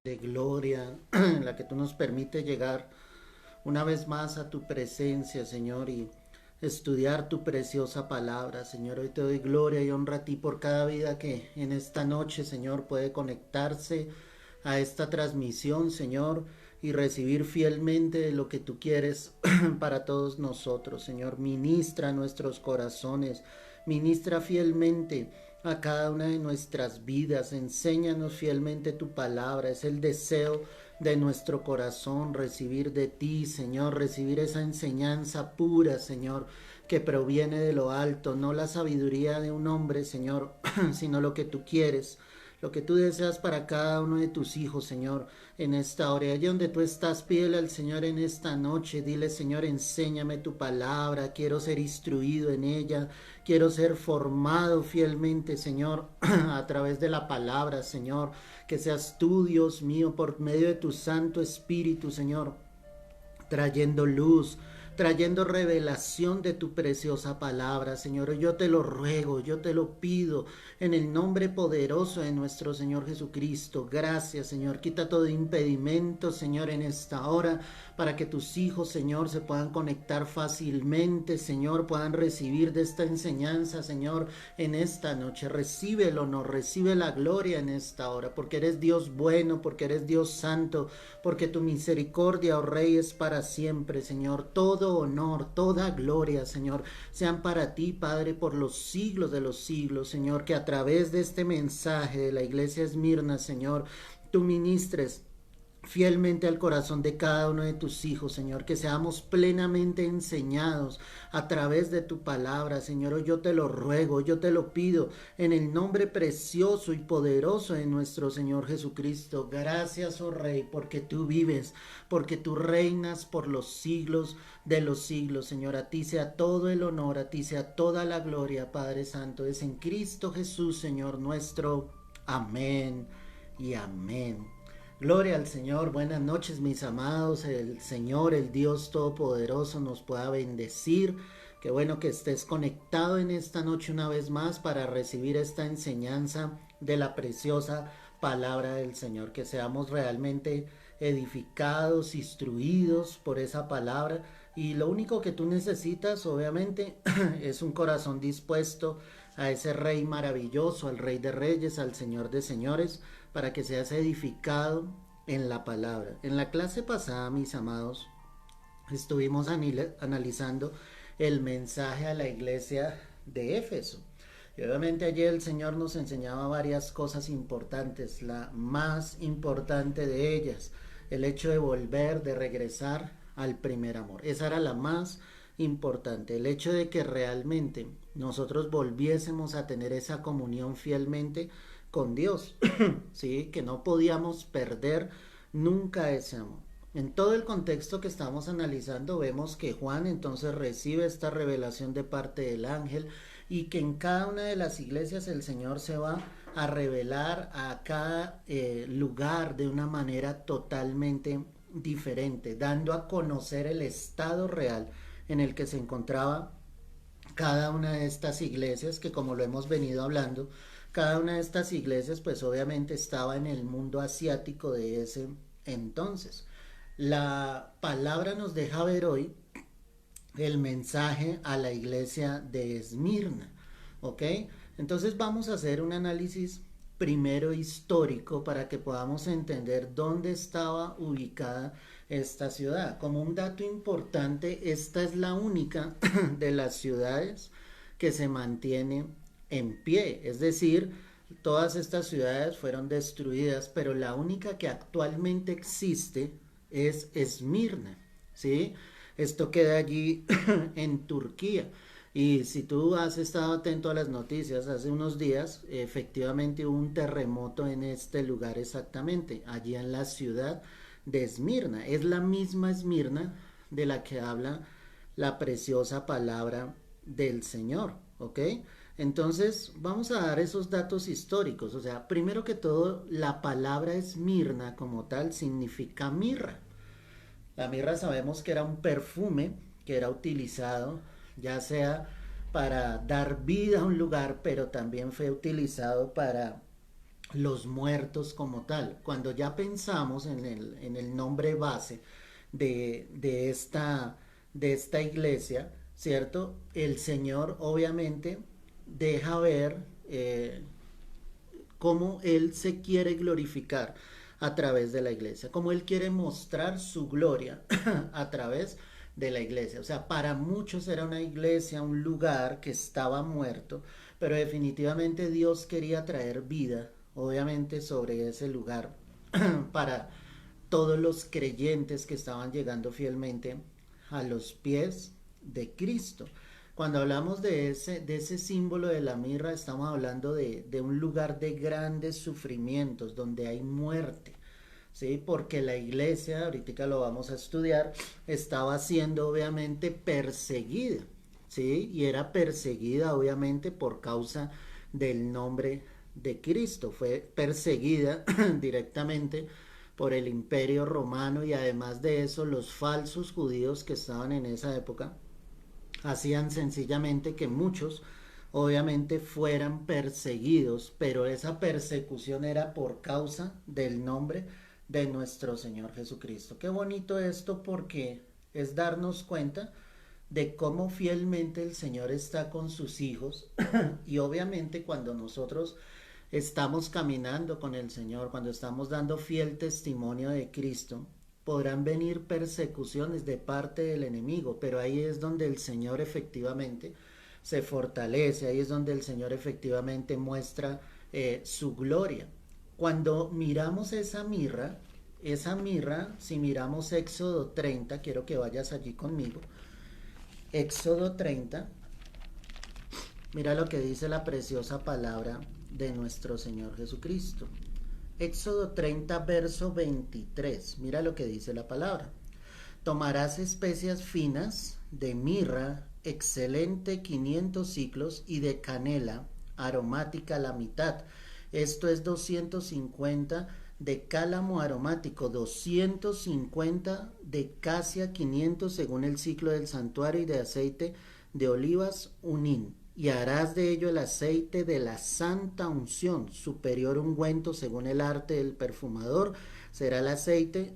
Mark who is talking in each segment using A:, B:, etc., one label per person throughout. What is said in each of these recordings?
A: de gloria, en la que tú nos permites llegar una vez más a tu presencia, Señor, y estudiar tu preciosa palabra, Señor. Hoy te doy gloria y honra a ti por cada vida que en esta noche, Señor, puede conectarse a esta transmisión, Señor, y recibir fielmente lo que tú quieres para todos nosotros, Señor. Ministra nuestros corazones, ministra fielmente a cada una de nuestras vidas, enséñanos fielmente tu palabra. Es el deseo de nuestro corazón recibir de ti, Señor, recibir esa enseñanza pura, Señor, que proviene de lo alto, no la sabiduría de un hombre, Señor, sino lo que tú quieres, lo que tú deseas para cada uno de tus hijos, Señor, en esta hora. Allí donde tú estás, pídele al Señor en esta noche, dile, Señor, enséñame tu palabra, quiero ser instruido en ella, quiero ser formado fielmente, Señor, a través de la palabra, Señor, que seas tú, Dios mío, por medio de tu Santo Espíritu, Señor, trayendo luz, trayendo revelación de tu preciosa palabra, Señor. Yo te lo ruego, yo te lo pido, en el nombre poderoso de nuestro Señor Jesucristo. Gracias, Señor. Quita todo impedimento, Señor, en esta hora, para que tus hijos, Señor, se puedan conectar fácilmente, Señor, puedan recibir de esta enseñanza, Señor, en esta noche. Recibe el honor, recibe la gloria en esta hora, porque eres Dios bueno, porque eres Dios santo, porque tu misericordia, oh Rey, es para siempre, Señor. Todo honor, toda gloria, Señor, sean para ti, Padre, por los siglos de los siglos, Señor, que a través de este mensaje de la iglesia Esmirna, Señor, tú ministres fielmente al corazón de cada uno de tus hijos, Señor, que seamos plenamente enseñados a través de tu palabra, Señor. Hoy yo te lo ruego, yo te lo pido, en el nombre precioso y poderoso de nuestro Señor Jesucristo. Gracias, oh Rey, porque tú vives, porque tú reinas por los siglos de los siglos, Señor. A ti sea todo el honor, a ti sea toda la gloria, Padre Santo. Es en Cristo Jesús, Señor nuestro. Amén y amén. Gloria al Señor, buenas noches mis amados, el Señor, el Dios Todopoderoso nos pueda bendecir. Qué bueno que estés conectado en esta noche una vez más para recibir esta enseñanza de la preciosa palabra del Señor, que seamos realmente edificados, instruidos por esa palabra. Y lo único que tú necesitas, obviamente, es un corazón dispuesto a ese Rey maravilloso, al Rey de Reyes, al Señor de Señores, para que seas edificado en la palabra. En la clase pasada, mis amados, estuvimos analizando el mensaje a la iglesia de Éfeso. Y obviamente allí el Señor nos enseñaba varias cosas importantes. La más importante de ellas, el hecho de volver, de regresar al primer amor. Esa era la más importante. El hecho de que realmente nosotros volviésemos a tener esa comunión fielmente con Dios, ¿sí? Que no podíamos perder nunca ese amor. En todo el contexto que estamos analizando vemos que Juan entonces recibe esta revelación de parte del ángel y que en cada una de las iglesias el Señor se va a revelar a cada lugar de una manera totalmente diferente, dando a conocer el estado real en el que se encontraba cada una de estas iglesias, que como lo hemos venido hablando, cada una de estas iglesias pues obviamente estaba en el mundo asiático de ese entonces. La palabra nos deja ver hoy el mensaje a la iglesia de Esmirna, ¿ok? Entonces vamos a hacer un análisis primero histórico para que podamos entender dónde estaba ubicada esta ciudad. Como un dato importante, esta es la única de las ciudades que se mantiene en pie, es decir, todas estas ciudades fueron destruidas, pero la única que actualmente existe es Esmirna, ¿sí? Esto queda allí en Turquía. Y si tú has estado atento a las noticias, hace unos días efectivamente hubo un terremoto en este lugar exactamente, allí en la ciudad de Esmirna. Es la misma Esmirna de la que habla la preciosa palabra del Señor, ¿ok? Entonces vamos a dar esos datos históricos. O sea, primero que todo, la palabra Esmirna como tal significa mirra. La mirra sabemos que era un perfume que era utilizado ya sea para dar vida a un lugar, pero también fue utilizado para los muertos como tal. Cuando ya pensamos en el nombre base de esta iglesia, ¿cierto? El Señor obviamente deja ver cómo Él se quiere glorificar a través de la iglesia, cómo Él quiere mostrar su gloria a través de la iglesia. O sea, para muchos era una iglesia, un lugar que estaba muerto, pero definitivamente Dios quería traer vida, obviamente, sobre ese lugar para todos los creyentes que estaban llegando fielmente a los pies de Cristo. Cuando hablamos de ese símbolo de la mirra, estamos hablando de un lugar de grandes sufrimientos, donde hay muerte, ¿sí? Porque la iglesia, ahorita lo vamos a estudiar, estaba siendo obviamente perseguida, ¿sí? Y era perseguida obviamente por causa del nombre de Cristo. Fue perseguida directamente por el imperio romano, y además de eso los falsos judíos que estaban en esa época hacían sencillamente que muchos obviamente fueran perseguidos, pero esa persecución era por causa del nombre de nuestro Señor Jesucristo. Qué bonito esto, porque es darnos cuenta de cómo fielmente el Señor está con sus hijos. Y obviamente cuando nosotros estamos caminando con el Señor, cuando estamos dando fiel testimonio de Cristo, podrán venir persecuciones de parte del enemigo, pero ahí es donde el Señor efectivamente se fortalece, ahí es donde el Señor efectivamente muestra su gloria. Cuando miramos esa mirra, si miramos Éxodo 30, quiero que vayas allí conmigo, Éxodo 30, mira lo que dice la preciosa palabra de nuestro Señor Jesucristo. Éxodo 30, verso 23. Mira lo que dice la palabra. Tomarás especias finas de mirra, excelente 500 ciclos, y de canela aromática la mitad. Esto es 250 de cálamo aromático, 250 de casia, 500 según el ciclo del santuario, y de aceite de olivas un hin. Y harás de ello el aceite de la santa unción, superior ungüento según el arte del perfumador. Será el aceite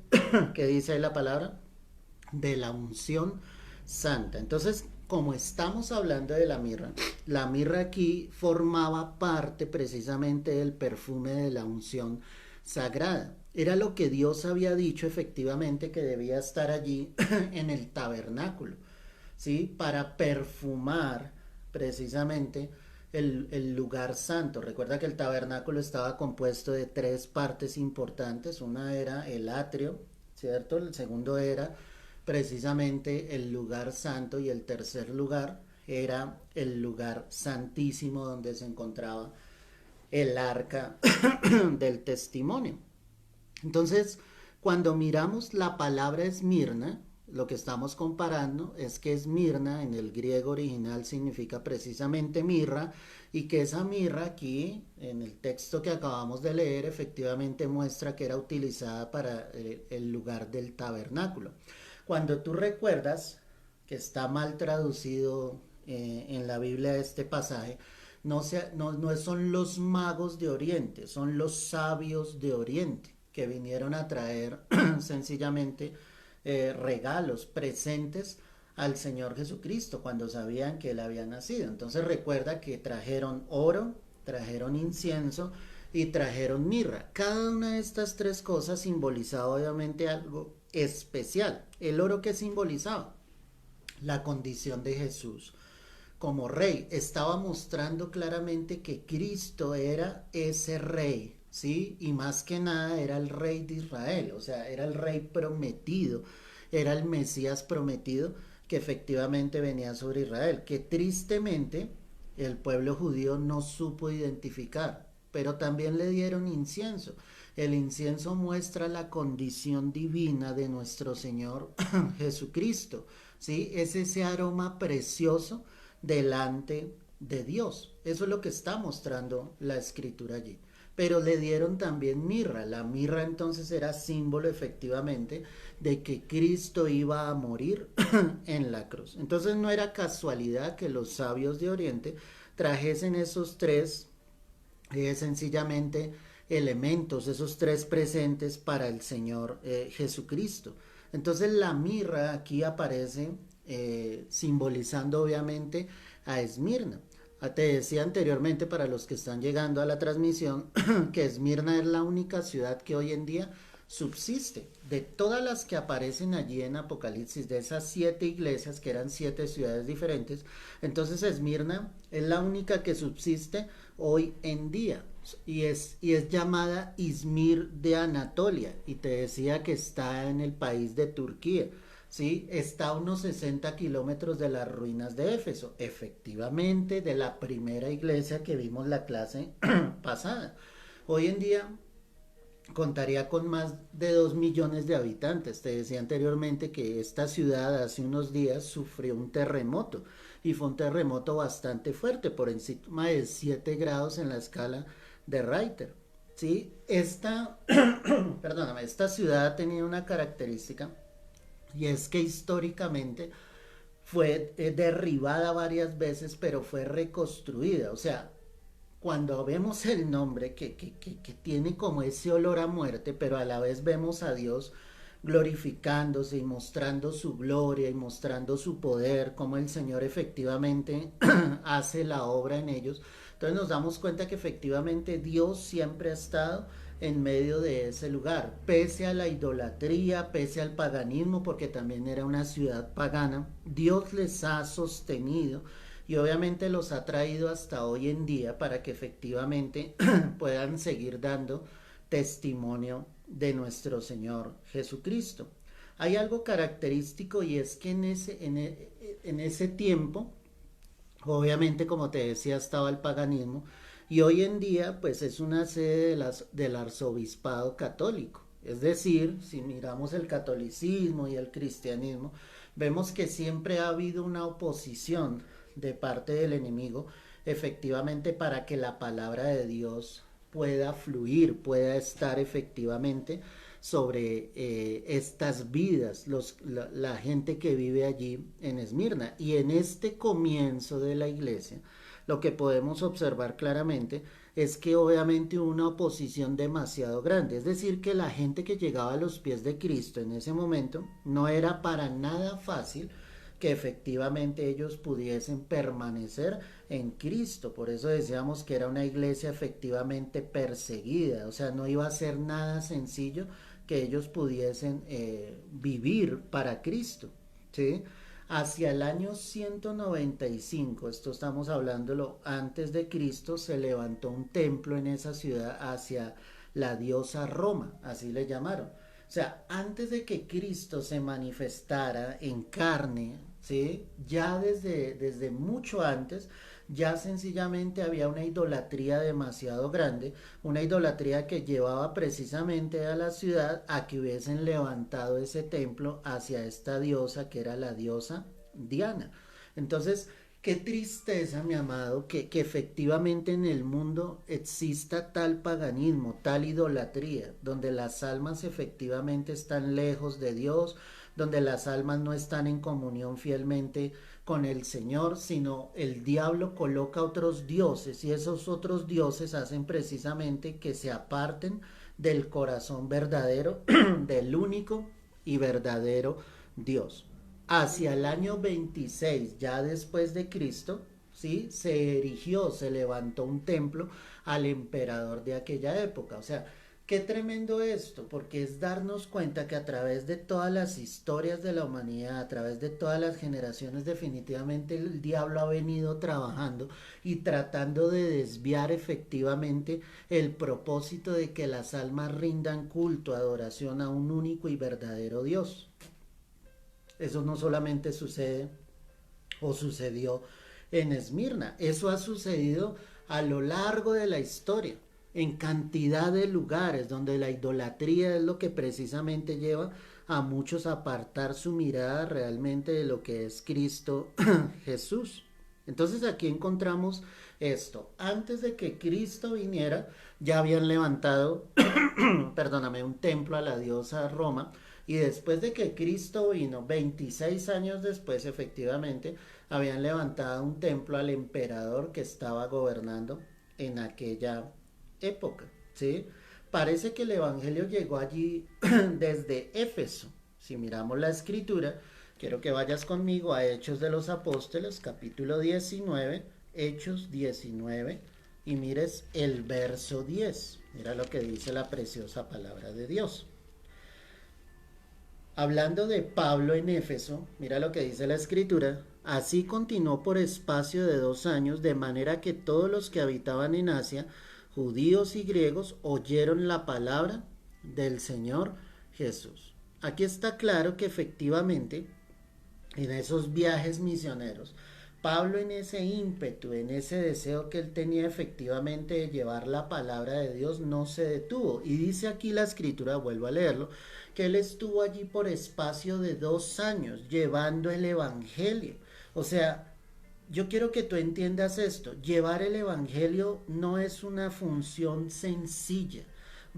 A: que dice ahí la palabra de la unción santa. Entonces, como estamos hablando de la mirra aquí formaba parte precisamente del perfume de la unción sagrada. Era lo que Dios había dicho efectivamente que debía estar allí en el tabernáculo, ¿sí? Para perfumar precisamente el lugar santo. Recuerda que el tabernáculo estaba compuesto de tres partes importantes. Una era el atrio, ¿cierto? El segundo era precisamente el lugar santo, y el tercer lugar era el lugar santísimo, donde se encontraba el arca del testimonio. Entonces, cuando miramos la palabra Esmirna, lo que estamos comparando es que Esmirna en el griego original significa precisamente mirra, y que esa mirra aquí en el texto que acabamos de leer efectivamente muestra que era utilizada para el lugar del tabernáculo. Cuando tú recuerdas que está mal traducido en la Biblia este pasaje, no son los magos de Oriente, son los sabios de Oriente que vinieron a traer sencillamente regalos, presentes al Señor Jesucristo cuando sabían que Él había nacido. Entonces recuerda que trajeron oro, trajeron incienso y trajeron mirra. Cada una de estas tres cosas simbolizaba obviamente algo especial. El oro, que simbolizaba la condición de Jesús como rey, estaba mostrando claramente que Cristo era ese rey, ¿sí? Y más que nada era el rey de Israel, o sea, era el rey prometido, era el Mesías prometido que efectivamente venía sobre Israel, que tristemente el pueblo judío no supo identificar, pero también le dieron incienso. El incienso muestra la condición divina de nuestro Señor Jesucristo, ¿sí? Es ese aroma precioso delante de Dios. Eso es lo que está mostrando la escritura allí. Pero le dieron también mirra. La mirra entonces era símbolo efectivamente de que Cristo iba a morir en la cruz. Entonces no era casualidad que los sabios de Oriente trajesen esos tres sencillamente elementos, esos tres presentes para el Señor Jesucristo. Entonces la mirra aquí aparece simbolizando obviamente a Esmirna. Te decía anteriormente, para los que están llegando a la transmisión, que Esmirna es la única ciudad que hoy en día subsiste. De todas las que aparecen allí en Apocalipsis, de esas 7 iglesias, que eran 7 ciudades diferentes, entonces Esmirna es la única que subsiste hoy en día. Y es llamada Izmir de Anatolia. Y te decía que está en el país de Turquía. ¿Sí? Está a unos 60 kilómetros de las ruinas de Éfeso, efectivamente, de la primera iglesia que vimos la clase pasada. Hoy en día contaría con más de 2 millones de habitantes. Te decía anteriormente que esta ciudad hace unos días sufrió un terremoto y fue un terremoto bastante fuerte, por encima de 7 grados en la escala de Richter. ¿Sí? Perdóname, esta ciudad ha tenido una característica, y es que históricamente fue derribada varias veces, pero fue reconstruida. O sea, cuando vemos el nombre que tiene como ese olor a muerte, pero a la vez vemos a Dios glorificándose y mostrando su gloria y mostrando su poder, como el Señor efectivamente hace la obra en ellos. Entonces nos damos cuenta que efectivamente Dios siempre ha estado en medio de ese lugar, pese a la idolatría, pese al paganismo, porque también era una ciudad pagana. Dios les ha sostenido y obviamente los ha traído hasta hoy en día para que efectivamente puedan seguir dando testimonio de nuestro Señor Jesucristo. Hay algo característico, y es que en ese tiempo, obviamente como te decía, estaba el paganismo, y hoy en día pues es una sede del arzobispado católico. Es decir, si miramos el catolicismo y el cristianismo, vemos que siempre ha habido una oposición de parte del enemigo, efectivamente, para que la palabra de Dios pueda fluir, pueda estar efectivamente sobre estas vidas, la gente que vive allí en Esmirna. Y en este comienzo de la iglesia, lo que podemos observar claramente es que obviamente hubo una oposición demasiado grande. Es decir, que la gente que llegaba a los pies de Cristo en ese momento no era para nada fácil que efectivamente ellos pudiesen permanecer en Cristo. Por eso decíamos que era una iglesia efectivamente perseguida. O sea, no iba a ser nada sencillo que ellos pudiesen vivir para Cristo. ¿Sí? Hacia el año 195, esto estamos hablándolo antes de Cristo, se levantó un templo en esa ciudad hacia la diosa Roma, así le llamaron. O sea, antes de que Cristo se manifestara en carne, ¿sí? Ya desde mucho antes, ya sencillamente había una idolatría demasiado grande, una idolatría que llevaba precisamente a la ciudad a que hubiesen levantado ese templo hacia esta diosa, que era la diosa Diana. Entonces, qué tristeza, mi amado, que efectivamente en el mundo exista tal paganismo, tal idolatría, donde las almas efectivamente están lejos de Dios, donde las almas no están en comunión fielmente con el Señor, sino el diablo coloca otros dioses, y esos otros dioses hacen precisamente que se aparten del corazón verdadero del único y verdadero Dios. Hacia el año 26 ya después de Cristo, ¿sí? Se erigió, se levantó un templo al emperador de aquella época. O sea, qué tremendo esto, porque es darnos cuenta que a través de todas las historias de la humanidad, a través de todas las generaciones, definitivamente el diablo ha venido trabajando y tratando de desviar efectivamente el propósito de que las almas rindan culto, adoración a un único y verdadero Dios. Eso no solamente sucede o sucedió en Esmirna, eso ha sucedido a lo largo de la historia, en cantidad de lugares donde la idolatría es lo que precisamente lleva a muchos a apartar su mirada realmente de lo que es Cristo Jesús. Entonces aquí encontramos esto. Antes de que Cristo viniera, ya habían levantado, perdóname, un templo a la diosa Roma, y después de que Cristo vino, 26 años después, efectivamente, habían levantado un templo al emperador que estaba gobernando en aquella época, ¿sí? parece que el Evangelio llegó allí desde Éfeso. Si miramos la escritura, quiero que vayas conmigo a Hechos de los Apóstoles, capítulo 19, Hechos 19, y mires el verso 10. Mira lo que dice la preciosa palabra de Dios. Hablando de Pablo en Éfeso, mira lo que dice la escritura. Así continuó por espacio de 2 años, de manera que todos los que habitaban en Asia, judíos y griegos, oyeron la palabra del Señor Jesús. Aquí está claro que efectivamente en esos viajes misioneros, Pablo, en ese ímpetu, en ese deseo que él tenía efectivamente de llevar la palabra de Dios, no se detuvo. Y dice aquí la escritura, vuelvo a leerlo, que él estuvo allí por espacio de 2 años llevando el evangelio. O sea, yo quiero que tú entiendas esto. Llevar el evangelio no es una función sencilla.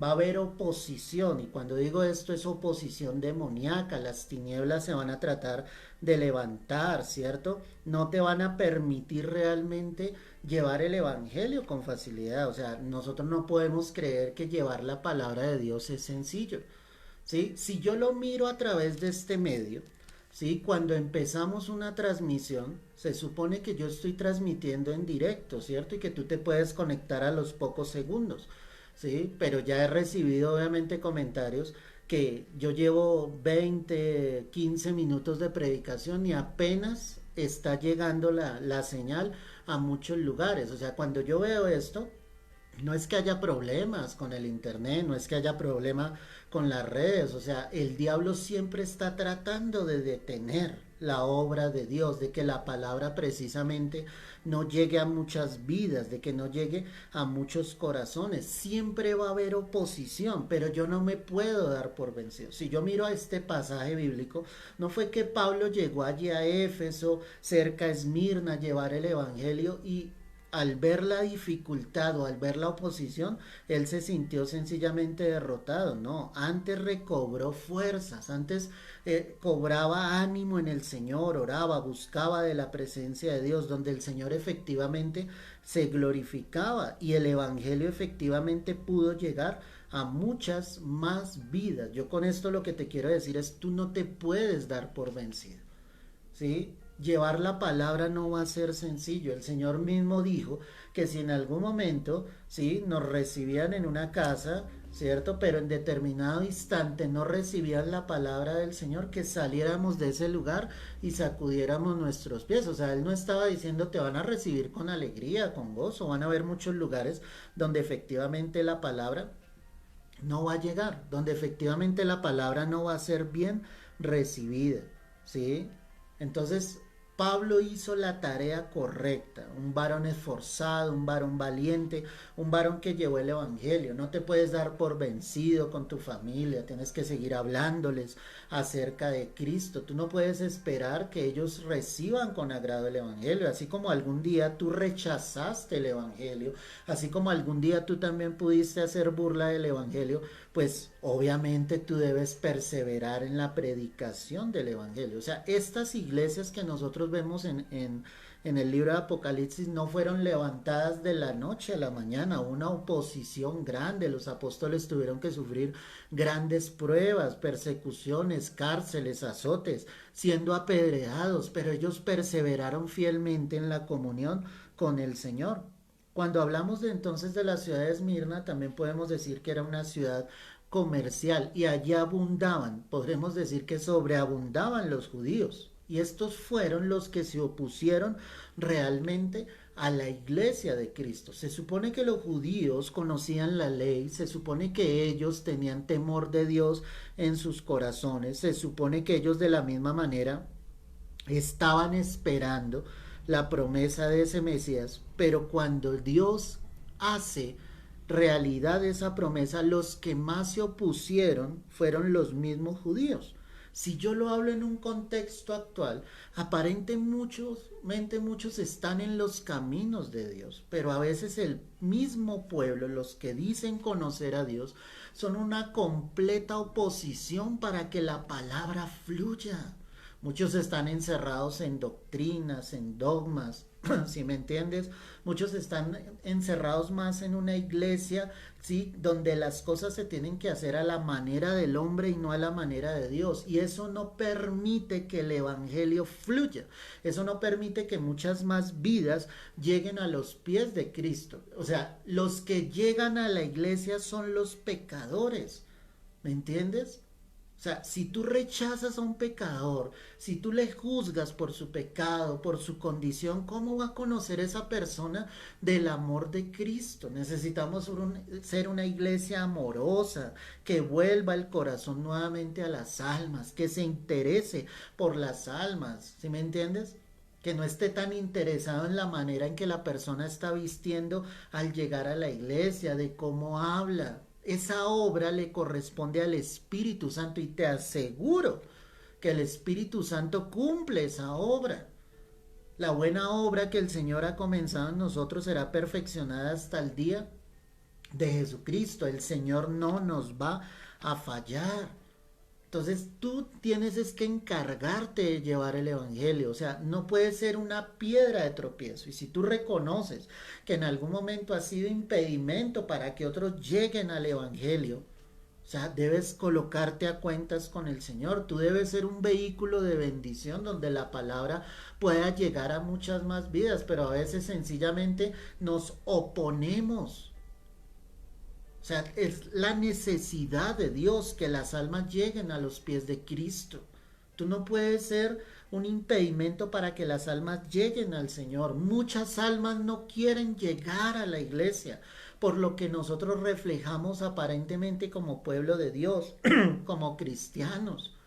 A: Va a haber oposición, y cuando digo esto es oposición demoníaca. Las tinieblas se van a tratar de levantar, ¿cierto? No te van a permitir realmente llevar el evangelio con facilidad. O sea, nosotros no podemos creer que llevar la palabra de Dios es sencillo, ¿sí? Si yo lo miro a través de este medio, ¿sí? Cuando empezamos una transmisión, se supone que yo estoy transmitiendo en directo, ¿cierto? Y que tú te puedes conectar a los pocos segundos, ¿sí? Pero ya he recibido obviamente comentarios que yo llevo 20, 15 minutos de predicación y apenas está llegando la señal a muchos lugares. O sea, cuando yo veo esto, no es que haya problemas con el internet, no es que haya problema con las redes. O sea, el diablo siempre está tratando de detener la obra de Dios, de que la palabra precisamente no llegue a muchas vidas, de que no llegue a muchos corazones. Siempre va a haber oposición, pero yo no me puedo dar por vencido. Si yo miro a este pasaje bíblico, no fue que Pablo llegó allí a Éfeso, cerca a Esmirna, a llevar el evangelio, y al ver la dificultad o al ver la oposición, él se sintió sencillamente derrotado. No, antes recobró fuerzas, antes cobraba ánimo en el Señor, oraba, buscaba de la presencia de Dios, donde el Señor efectivamente se glorificaba y el evangelio efectivamente pudo llegar a muchas más vidas. Yo con esto lo que te quiero decir es, tú no te puedes dar por vencido, ¿sí? Llevar la palabra no va a ser sencillo. El Señor mismo dijo que si en algún momento, ¿sí?, nos recibían en una casa, ¿cierto?, pero en determinado instante no recibían la palabra del Señor, que saliéramos de ese lugar y sacudiéramos nuestros pies. O sea, Él no estaba diciendo te van a recibir con alegría, con gozo. Van a haber muchos lugares donde efectivamente la palabra no va a llegar, donde efectivamente la palabra no va a ser bien recibida, ¿sí? Entonces, Pablo hizo la tarea correcta, un varón esforzado, un varón valiente, un varón que llevó el evangelio. No te puedes dar por vencido con tu familia, tienes que seguir hablándoles acerca de Cristo. Tú no puedes esperar que ellos reciban con agrado el evangelio, así como algún día tú rechazaste el evangelio, así como algún día tú también pudiste hacer burla del evangelio, pues obviamente tú debes perseverar en la predicación del evangelio. O sea, estas iglesias que nosotros vemos en el libro de Apocalipsis no fueron levantadas de la noche a la mañana. Una oposición grande, los apóstoles tuvieron que sufrir grandes pruebas, persecuciones, cárceles, azotes, siendo apedreados, pero ellos perseveraron fielmente en la comunión con el Señor. Cuando hablamos de entonces de la ciudad de Esmirna, también podemos decir que era una ciudad comercial y allí abundaban, podremos decir que sobreabundaban los judíos. Y estos fueron los que se opusieron realmente a la iglesia de Cristo. Se supone que los judíos conocían la ley, se supone que ellos tenían temor de Dios en sus corazones, se supone que ellos de la misma manera estaban esperando la promesa de ese Mesías, pero cuando Dios hace realidad esa promesa, los que más se opusieron fueron los mismos judíos. Si yo lo hablo en un contexto actual, aparentemente muchos están en los caminos de Dios, pero a veces el mismo pueblo, los que dicen conocer a Dios, son una completa oposición para que la palabra fluya. Muchos están encerrados en doctrinas, en dogmas, si me entiendes, muchos están encerrados más en una iglesia, ¿sí? Donde las cosas se tienen que hacer a la manera del hombre y no a la manera de Dios. Y eso no permite que el evangelio fluya. Eso no permite que muchas más vidas lleguen a los pies de Cristo. O sea, los que llegan a la iglesia son los pecadores. ¿Me entiendes? O sea, si tú rechazas a un pecador, si tú le juzgas por su pecado, por su condición, ¿cómo va a conocer esa persona del amor de Cristo? Necesitamos ser una iglesia amorosa, que vuelva el corazón nuevamente a las almas, que se interese por las almas, ¿sí me entiendes? Que no esté tan interesado en la manera en que la persona está vistiendo al llegar a la iglesia, de cómo habla. Esa obra le corresponde al Espíritu Santo y te aseguro que el Espíritu Santo cumple esa obra. La buena obra que el Señor ha comenzado en nosotros será perfeccionada hasta el día de Jesucristo. El Señor no nos va a fallar. Entonces tú tienes es que encargarte de llevar el evangelio, o sea, no puede ser una piedra de tropiezo. Y si tú reconoces que en algún momento ha sido impedimento para que otros lleguen al evangelio, o sea, debes colocarte a cuentas con el Señor. Tú debes ser un vehículo de bendición donde la palabra pueda llegar a muchas más vidas, pero a veces sencillamente nos oponemos. O sea, es la necesidad de Dios que las almas lleguen a los pies de Cristo. Tú no puedes ser un impedimento para que las almas lleguen al Señor. Muchas almas no quieren llegar a la iglesia, por lo que nosotros reflejamos aparentemente como pueblo de Dios, como cristianos,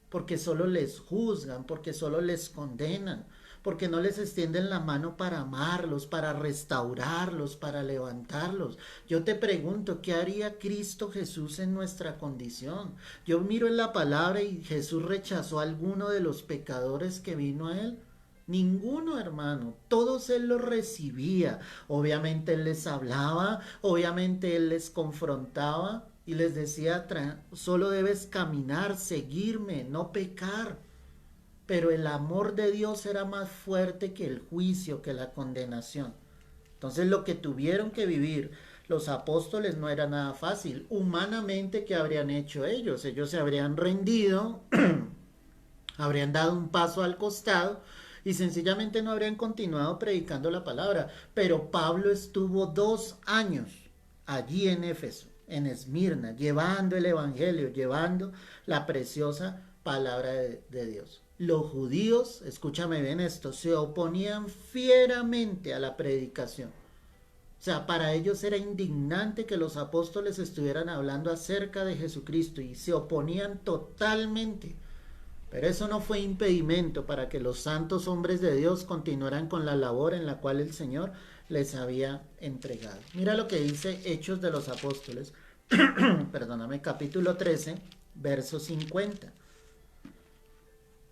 A: porque solo les juzgan, porque solo les condenan, porque no les extienden la mano para amarlos, para restaurarlos, para levantarlos. Yo te pregunto, ¿qué haría Cristo Jesús en nuestra condición? Yo miro en la palabra y Jesús rechazó a alguno de los pecadores que vino a él. Ninguno, hermano, todos él los recibía. Obviamente él les hablaba, obviamente él les confrontaba y les decía, solo debes caminar, seguirme, no pecar. Pero el amor de Dios era más fuerte que el juicio, que la condenación. Entonces lo que tuvieron que vivir los apóstoles no era nada fácil. Humanamente, ¿qué habrían hecho ellos? Ellos se habrían rendido, habrían dado un paso al costado y sencillamente no habrían continuado predicando la palabra. Pero Pablo estuvo 2 años allí en Éfeso, en Esmirna, llevando el evangelio, llevando la preciosa palabra de Dios. Los judíos, escúchame bien esto, se oponían fieramente a la predicación. O sea, para ellos era indignante que los apóstoles estuvieran hablando acerca de Jesucristo y se oponían totalmente. Pero eso no fue impedimento para que los santos hombres de Dios continuaran con la labor en la cual el Señor les había entregado. Mira lo que dice Hechos de los Apóstoles, perdóname, capítulo 13, verso 50.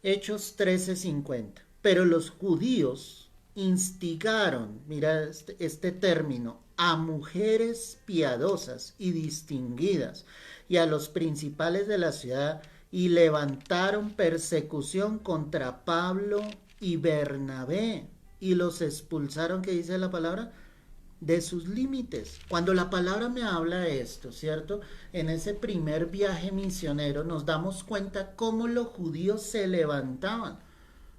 A: Hechos 13:50. Pero los judíos instigaron, mira este término, a mujeres piadosas y distinguidas y a los principales de la ciudad y levantaron persecución contra Pablo y Bernabé y los expulsaron, ¿qué dice la palabra? De sus límites. Cuando la palabra me habla de esto, ¿cierto? En ese primer viaje misionero nos damos cuenta cómo los judíos se levantaban,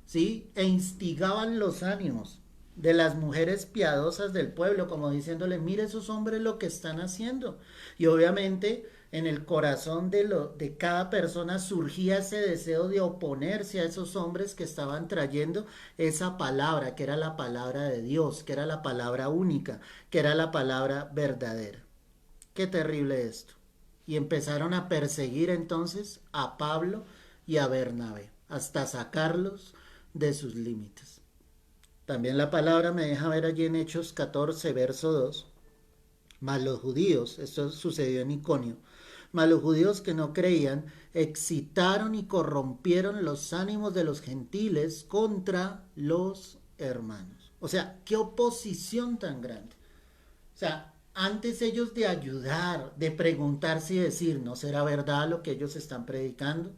A: ¿sí? E instigaban los ánimos de las mujeres piadosas del pueblo, como diciéndole, mire esos hombres lo que están haciendo. Y obviamente en el corazón de cada persona surgía ese deseo de oponerse a esos hombres que estaban trayendo esa palabra, que era la palabra de Dios, que era la palabra única, que era la palabra verdadera. Qué terrible esto. Y empezaron a perseguir entonces a Pablo y a Bernabé, hasta sacarlos de sus límites. También la palabra me deja ver allí en Hechos 14, verso 2. Mas los judíos, esto sucedió en Iconio, mas los judíos que no creían excitaron y corrompieron los ánimos de los gentiles contra los hermanos. O sea, qué oposición tan grande. O sea, antes ellos de ayudar, de preguntarse y decir, ¿no será verdad lo que ellos están predicando?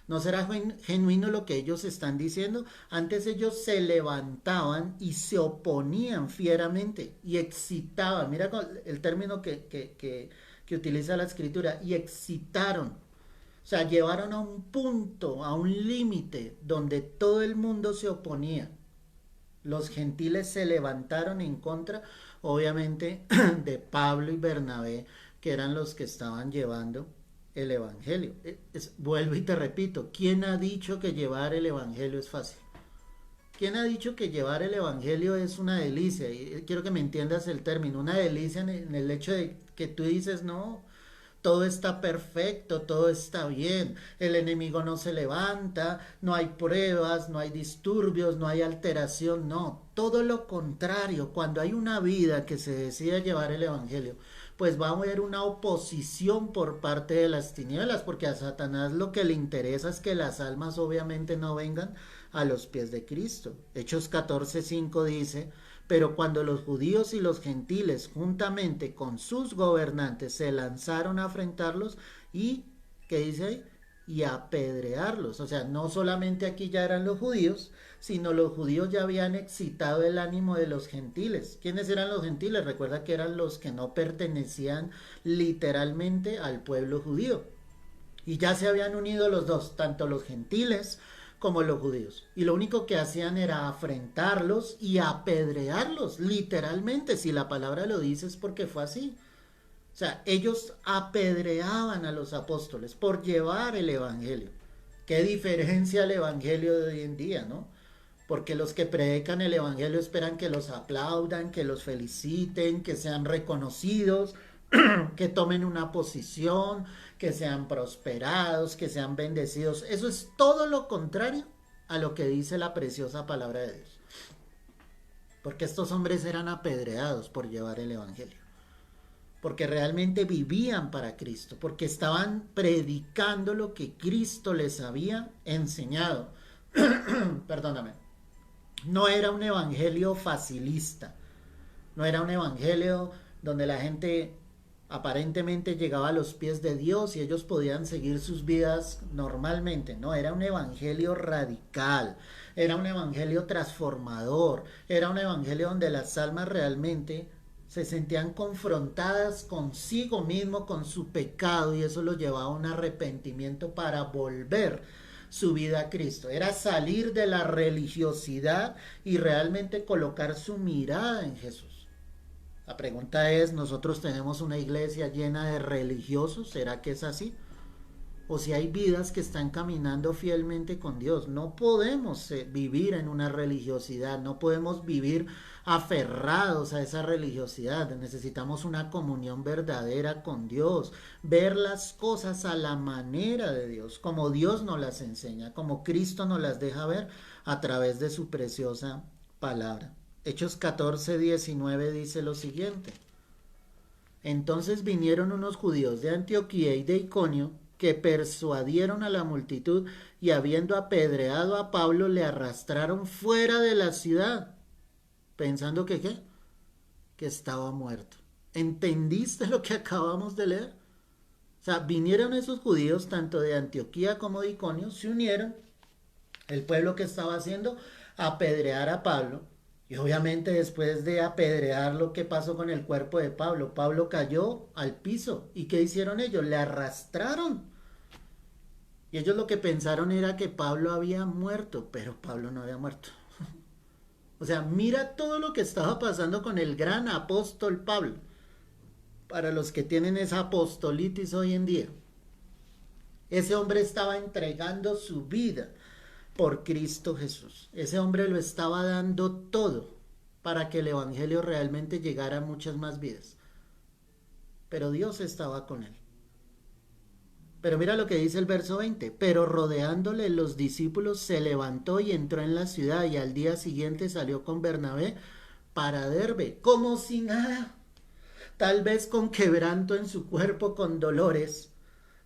A: ¿No será genuino lo que ellos están diciendo? Antes ellos se levantaban y se oponían fieramente y excitaban. Mira el término que utiliza la escritura, y excitaron. O sea, llevaron a un punto, a un límite donde todo el mundo se oponía. Los gentiles se levantaron en contra, obviamente, de Pablo y Bernabé, que eran los que estaban llevando el Evangelio. Vuelvo y te repito, ¿quién ha dicho que llevar el Evangelio es fácil? ¿Quién ha dicho que llevar el Evangelio es una delicia? Y quiero que me entiendas el término, una delicia en el hecho de que tú dices, no, todo está perfecto, todo está bien, el enemigo no se levanta, no hay pruebas, no hay disturbios, no hay alteración, no, todo lo contrario. Cuando hay una vida que se decide llevar el Evangelio, pues va a haber una oposición por parte de las tinieblas, porque a Satanás lo que le interesa es que las almas obviamente no vengan a los pies de Cristo. Hechos 14:5 dice: pero cuando los judíos y los gentiles, juntamente con sus gobernantes, se lanzaron a afrentarlos y, ¿qué dice ahí? Y apedrearlos. O sea, no solamente aquí ya eran los judíos, sino los judíos ya habían excitado el ánimo de los gentiles. ¿Quiénes eran los gentiles? Recuerda que eran los que no pertenecían literalmente al pueblo judío. Y ya se habían unido los dos, tanto los gentiles como los judíos. Y lo único que hacían era afrentarlos y apedrearlos, literalmente. Si la palabra lo dice es porque fue así. O sea, ellos apedreaban a los apóstoles por llevar el evangelio. Qué diferencia el evangelio de hoy en día, ¿no? Porque los que predican el evangelio esperan que los aplaudan, que los feliciten, que sean reconocidos, que tomen una posición, que sean prosperados, que sean bendecidos. Eso es todo lo contrario a lo que dice la preciosa palabra de Dios. Porque estos hombres eran apedreados por llevar el evangelio. Porque realmente vivían para Cristo, porque estaban predicando lo que Cristo les había enseñado. Perdóname. No era un evangelio facilista, no era un evangelio donde la gente aparentemente llegaba a los pies de Dios y ellos podían seguir sus vidas normalmente. No, era un evangelio radical, era un evangelio transformador, era un evangelio donde las almas realmente se sentían confrontadas consigo mismo, con su pecado, y eso lo llevaba a un arrepentimiento para volver su vida a Cristo. Era salir de la religiosidad y realmente colocar su mirada en Jesús. La pregunta es, ¿nosotros tenemos una iglesia llena de religiosos? ¿Será que es así? O si hay vidas que están caminando fielmente con Dios. No podemos vivir en una religiosidad, no podemos vivir aferrados a esa religiosidad. Necesitamos una comunión verdadera con Dios, ver las cosas a la manera de Dios, como Dios nos las enseña, como Cristo nos las deja ver a través de su preciosa palabra. Hechos 14:19 dice lo siguiente: entonces vinieron unos judíos de Antioquía y de Iconio, que persuadieron a la multitud, y habiendo apedreado a Pablo, le arrastraron fuera de la ciudad, pensando que ¿qué? Que estaba muerto. ¿Entendiste lo que acabamos de leer? O sea, vinieron esos judíos, tanto de Antioquía como de Iconio, se unieron, el pueblo que estaba haciendo, apedrear a Pablo. Y obviamente después de apedrearlo, ¿qué pasó con el cuerpo de Pablo? Pablo cayó al piso. ¿Y qué hicieron ellos? Le arrastraron. Y ellos lo que pensaron era que Pablo había muerto, pero Pablo no había muerto. O sea, mira todo lo que estaba pasando con el gran apóstol Pablo. Para los que tienen esa apostolitis hoy en día. Ese hombre estaba entregando su vida por Cristo Jesús. Ese hombre lo estaba dando todo para que el evangelio realmente llegara a muchas más vidas. Pero Dios estaba con él. Pero mira lo que dice el verso 20. Pero rodeándole los discípulos, se levantó y entró en la ciudad, y al día siguiente salió con Bernabé para Derbe, como si nada, tal vez con quebranto en su cuerpo, con dolores,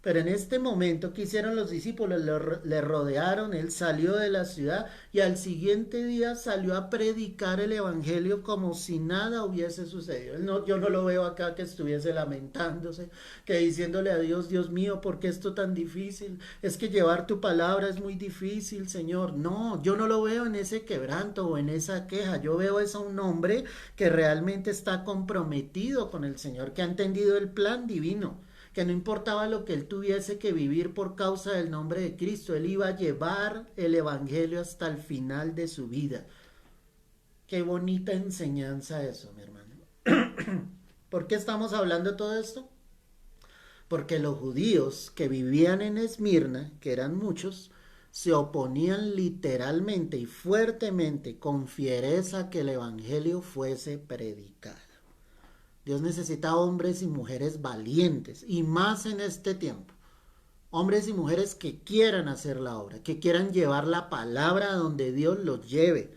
A: Pero en este momento, ¿qué hicieron los discípulos? Le rodearon, él salió de la ciudad y al siguiente día salió a predicar el evangelio como si nada hubiese sucedido. Yo no lo veo acá que estuviese lamentándose, que diciéndole a Dios, Dios mío, ¿por qué esto tan difícil? Es que llevar tu palabra es muy difícil, Señor. No, yo no lo veo en ese quebranto o en esa queja. Yo veo es a un hombre que realmente está comprometido con el Señor, que ha entendido el plan divino, que no importaba lo que él tuviese que vivir por causa del nombre de Cristo, él iba a llevar el evangelio hasta el final de su vida. Qué bonita enseñanza eso, mi hermano. ¿Por qué estamos hablando de todo esto? Porque los judíos que vivían en Esmirna, que eran muchos, se oponían literalmente y fuertemente, con fiereza, a que el evangelio fuese predicado. Dios necesita hombres y mujeres valientes, y más en este tiempo. Hombres y mujeres que quieran hacer la obra, que quieran llevar la palabra a donde Dios los lleve.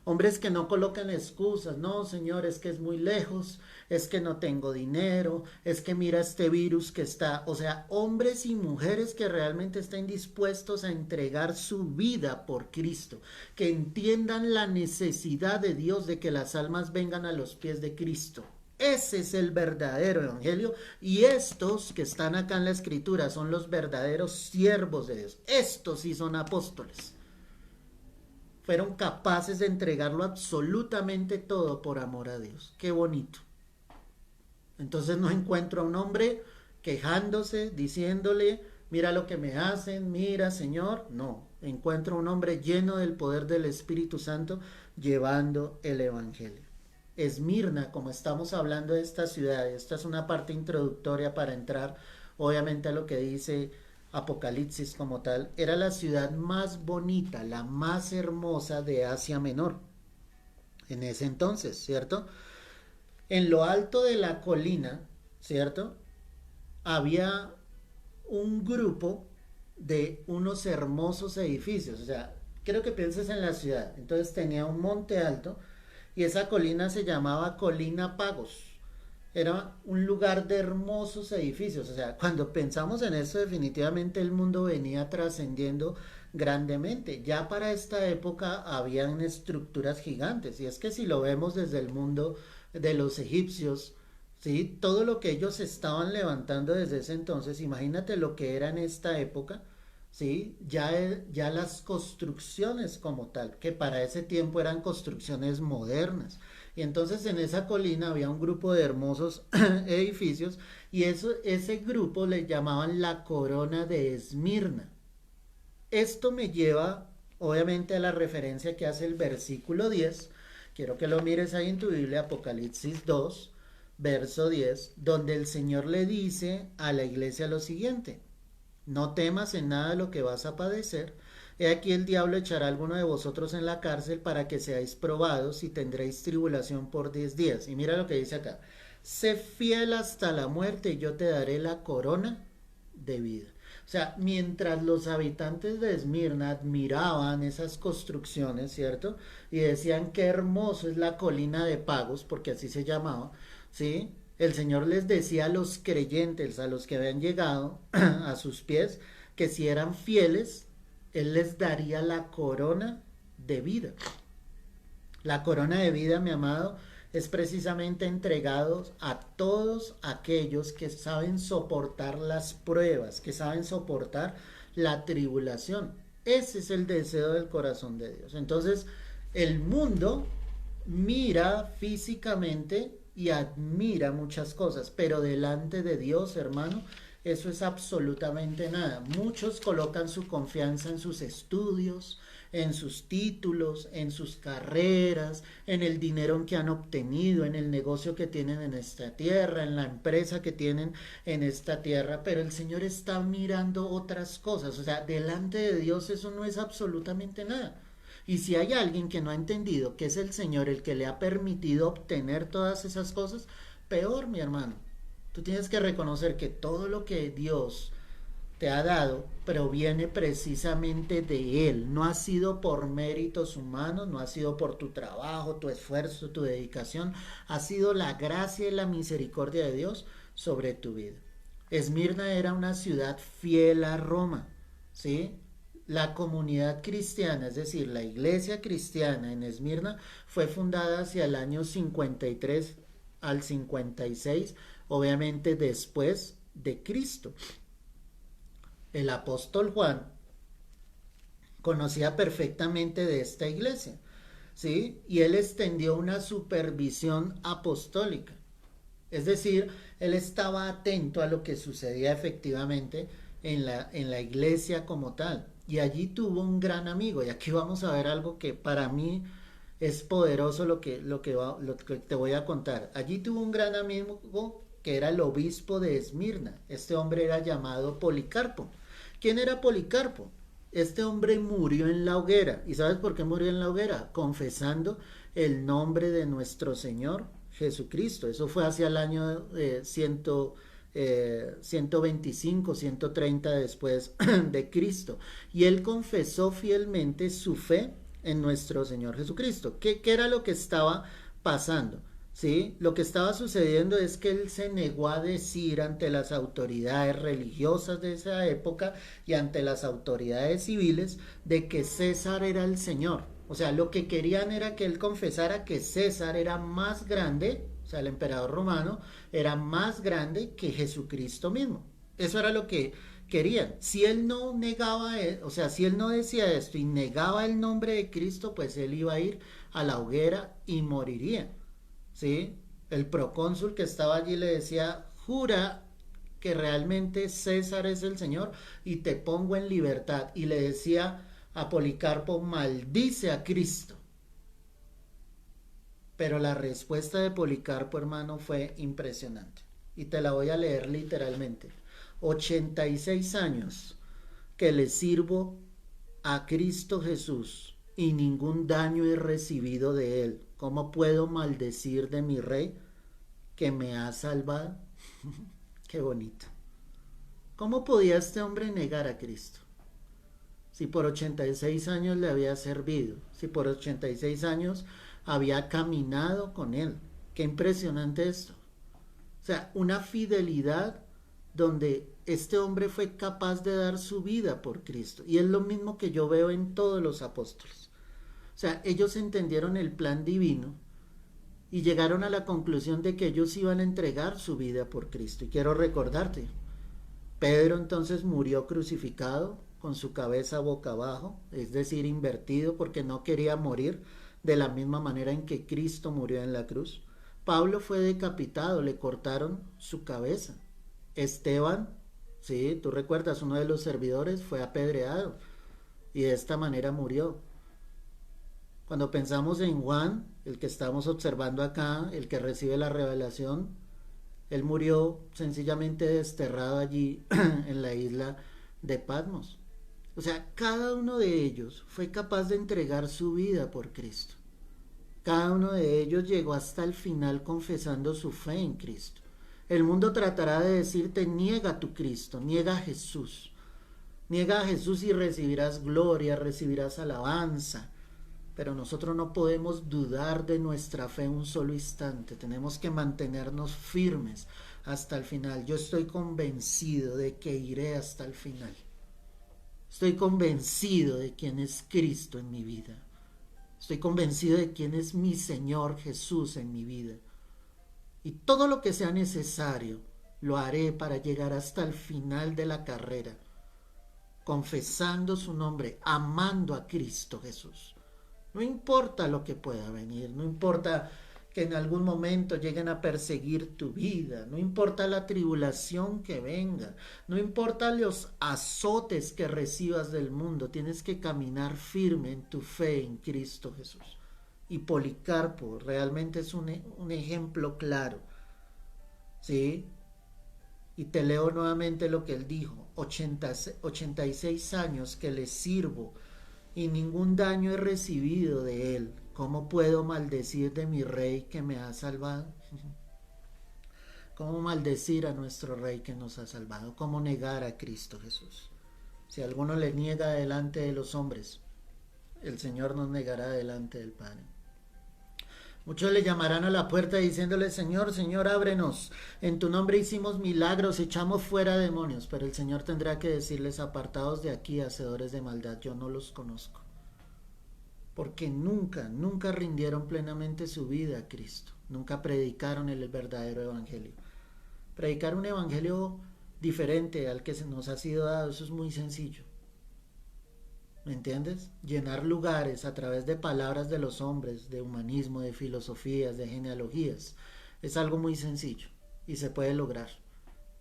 A: Hombres que no coloquen excusas. No, Señor, es que es muy lejos, es que no tengo dinero, es que mira este virus que está. O sea, hombres y mujeres que realmente estén dispuestos a entregar su vida por Cristo, que entiendan la necesidad de Dios de que las almas vengan a los pies de Cristo. Ese es el verdadero evangelio, y estos que están acá en la escritura son los verdaderos siervos de Dios. Estos sí son apóstoles. Fueron capaces de entregarlo absolutamente todo por amor a Dios. Qué bonito. Entonces no encuentro a un hombre quejándose, diciéndole, mira lo que me hacen, mira, Señor. No, encuentro a un hombre lleno del poder del Espíritu Santo llevando el evangelio. Esmirna, como estamos hablando de esta ciudad, esta es una parte introductoria para entrar obviamente a lo que dice Apocalipsis como tal, era la ciudad más bonita, la más hermosa de Asia Menor en ese entonces, ¿cierto? En lo alto de la colina, ¿cierto? Había un grupo de unos hermosos edificios, o sea, quiero que pienses en la ciudad. Entonces tenía un monte alto y esa colina se llamaba Colina Pagos. Era un lugar de hermosos edificios. O sea, cuando pensamos en eso, definitivamente el mundo venía trascendiendo grandemente. Ya para esta época habían estructuras gigantes. Y es que si lo vemos desde el mundo de los egipcios, ¿sí? Todo lo que ellos estaban levantando desde ese entonces, imagínate lo que era en esta época. ¿Sí? Ya las construcciones como tal, que para ese tiempo eran construcciones modernas. Y entonces en esa colina había un grupo de hermosos edificios y ese grupo le llamaban la corona de Esmirna. Esto me lleva obviamente a la referencia que hace el versículo 10. Quiero que lo mires ahí en tu Biblia, Apocalipsis 2, verso 10, donde el Señor le dice a la iglesia lo siguiente: no temas en nada lo que vas a padecer. He aquí el diablo echará a alguno de vosotros en la cárcel para que seáis probados y tendréis tribulación por 10 días. Y mira lo que dice acá: sé fiel hasta la muerte y yo te daré la corona de vida. O sea, mientras los habitantes de Esmirna admiraban esas construcciones, ¿cierto? Y decían qué hermoso es la colina de Pagos, porque así se llamaba, ¿sí? El Señor les decía a los creyentes, a los que habían llegado a sus pies, que si eran fieles, Él les daría la corona de vida. La corona de vida, mi amado, es precisamente entregado a todos aquellos que saben soportar las pruebas, que saben soportar la tribulación. Ese es el deseo del corazón de Dios. Entonces, el mundo mira físicamente y admira muchas cosas, pero delante de Dios, hermano, eso es absolutamente nada. Muchos colocan su confianza en sus estudios, en sus títulos, en sus carreras, en el dinero que han obtenido, en el negocio que tienen en esta tierra, en la empresa que tienen en esta tierra, pero el Señor está mirando otras cosas. O sea, delante de Dios eso no es absolutamente nada. Y si hay alguien que no ha entendido que es el Señor el que le ha permitido obtener todas esas cosas, peor, mi hermano. Tú tienes que reconocer que todo lo que Dios te ha dado proviene precisamente de Él. No ha sido por méritos humanos, no ha sido por tu trabajo, tu esfuerzo, tu dedicación. Ha sido la gracia y la misericordia de Dios sobre tu vida. Esmirna era una ciudad fiel a Roma, ¿sí? La comunidad cristiana, es decir, la iglesia cristiana en Esmirna, fue fundada hacia el año 53 al 56, obviamente después de Cristo. El apóstol Juan conocía perfectamente de esta iglesia, ¿sí? Y él extendió una supervisión apostólica. Es decir, él estaba atento a lo que sucedía efectivamente en la iglesia como tal. Y allí tuvo un gran amigo. Y aquí vamos a ver algo que para mí es poderoso lo que te voy a contar. Allí tuvo un gran amigo que era el obispo de Esmirna. Este hombre era llamado Policarpo. ¿Quién era Policarpo? Este hombre murió en la hoguera. ¿Y sabes por qué murió en la hoguera? Confesando el nombre de nuestro Señor Jesucristo. Eso fue hacia el año 125, 130 después de Cristo. Y él confesó fielmente su fe en nuestro Señor Jesucristo. ¿Qué era lo que estaba pasando? ¿Sí? Lo que estaba sucediendo es que él se negó a decir ante las autoridades religiosas de esa época y ante las autoridades civiles de que César era el Señor. O sea, lo que querían era que él confesara que César era más grande, o sea, el emperador romano era más grande que Jesucristo mismo. Eso era lo que querían. Si él no negaba, o sea, si él no decía esto y negaba el nombre de Cristo, pues él iba a ir a la hoguera y moriría. ¿Sí? El procónsul que estaba allí le decía, jura que realmente César es el Señor y te pongo en libertad. Y le decía a Policarpo, maldice a Cristo. Pero la respuesta de Policarpo, hermano, fue impresionante. Y te la voy a leer literalmente. 86 años que le sirvo a Cristo Jesús y ningún daño he recibido de él. ¿Cómo puedo maldecir de mi rey que me ha salvado? Qué bonito. ¿Cómo podía este hombre negar a Cristo? Si por 86 años le había servido, si por 86 años había caminado con él. Qué impresionante esto. O sea, una fidelidad donde este hombre fue capaz de dar su vida por Cristo. Y es lo mismo que yo veo en todos los apóstoles. O sea, ellos entendieron el plan divino y llegaron a la conclusión de que ellos iban a entregar su vida por Cristo. Y quiero recordarte, Pedro entonces murió crucificado con su cabeza boca abajo, es decir, invertido porque no quería morir de la misma manera en que Cristo murió en la cruz. Pablo fue decapitado, le cortaron su cabeza. Esteban, sí, tú recuerdas, uno de los servidores fue apedreado y de esta manera murió. Cuando pensamos en Juan, el que estamos observando acá, el que recibe la revelación, él murió sencillamente desterrado allí en la isla de Patmos. O sea, cada uno de ellos fue capaz de entregar su vida por Cristo. Cada uno de ellos llegó hasta el final confesando su fe en Cristo. El mundo tratará de decirte, niega a tu Cristo, niega a Jesús. Niega a Jesús y recibirás gloria, recibirás alabanza. Pero nosotros no podemos dudar de nuestra fe un solo instante. Tenemos que mantenernos firmes hasta el final. Yo estoy convencido de que iré hasta el final. Estoy convencido de quién es Cristo en mi vida. Estoy convencido de quién es mi Señor Jesús en mi vida. Y todo lo que sea necesario lo haré para llegar hasta el final de la carrera, confesando su nombre, amando a Cristo Jesús. No importa lo que pueda venir, no importa que en algún momento lleguen a perseguir tu vida, no importa la tribulación que venga, no importa los azotes que recibas del mundo, tienes que caminar firme en tu fe en Cristo Jesús. Y Policarpo realmente es un ejemplo claro, ¿sí? Y te leo nuevamente lo que él dijo, 86 años que le sirvo y ningún daño he recibido de él. ¿Cómo puedo maldecir de mi rey que me ha salvado? ¿Cómo maldecir a nuestro rey que nos ha salvado? ¿Cómo negar a Cristo Jesús? Si alguno le niega delante de los hombres, el Señor nos negará delante del Padre. Muchos le llamarán a la puerta diciéndole, Señor, Señor, ábrenos. En tu nombre hicimos milagros, echamos fuera demonios. Pero el Señor tendrá que decirles, apartados de aquí, hacedores de maldad, yo no los conozco. Porque nunca, nunca rindieron plenamente su vida a Cristo. Nunca predicaron el verdadero evangelio. Predicar un evangelio diferente al que se nos ha sido dado, eso es muy sencillo. ¿Me entiendes? Llenar lugares a través de palabras de los hombres, de humanismo, de filosofías, de genealogías, es algo muy sencillo y se puede lograr.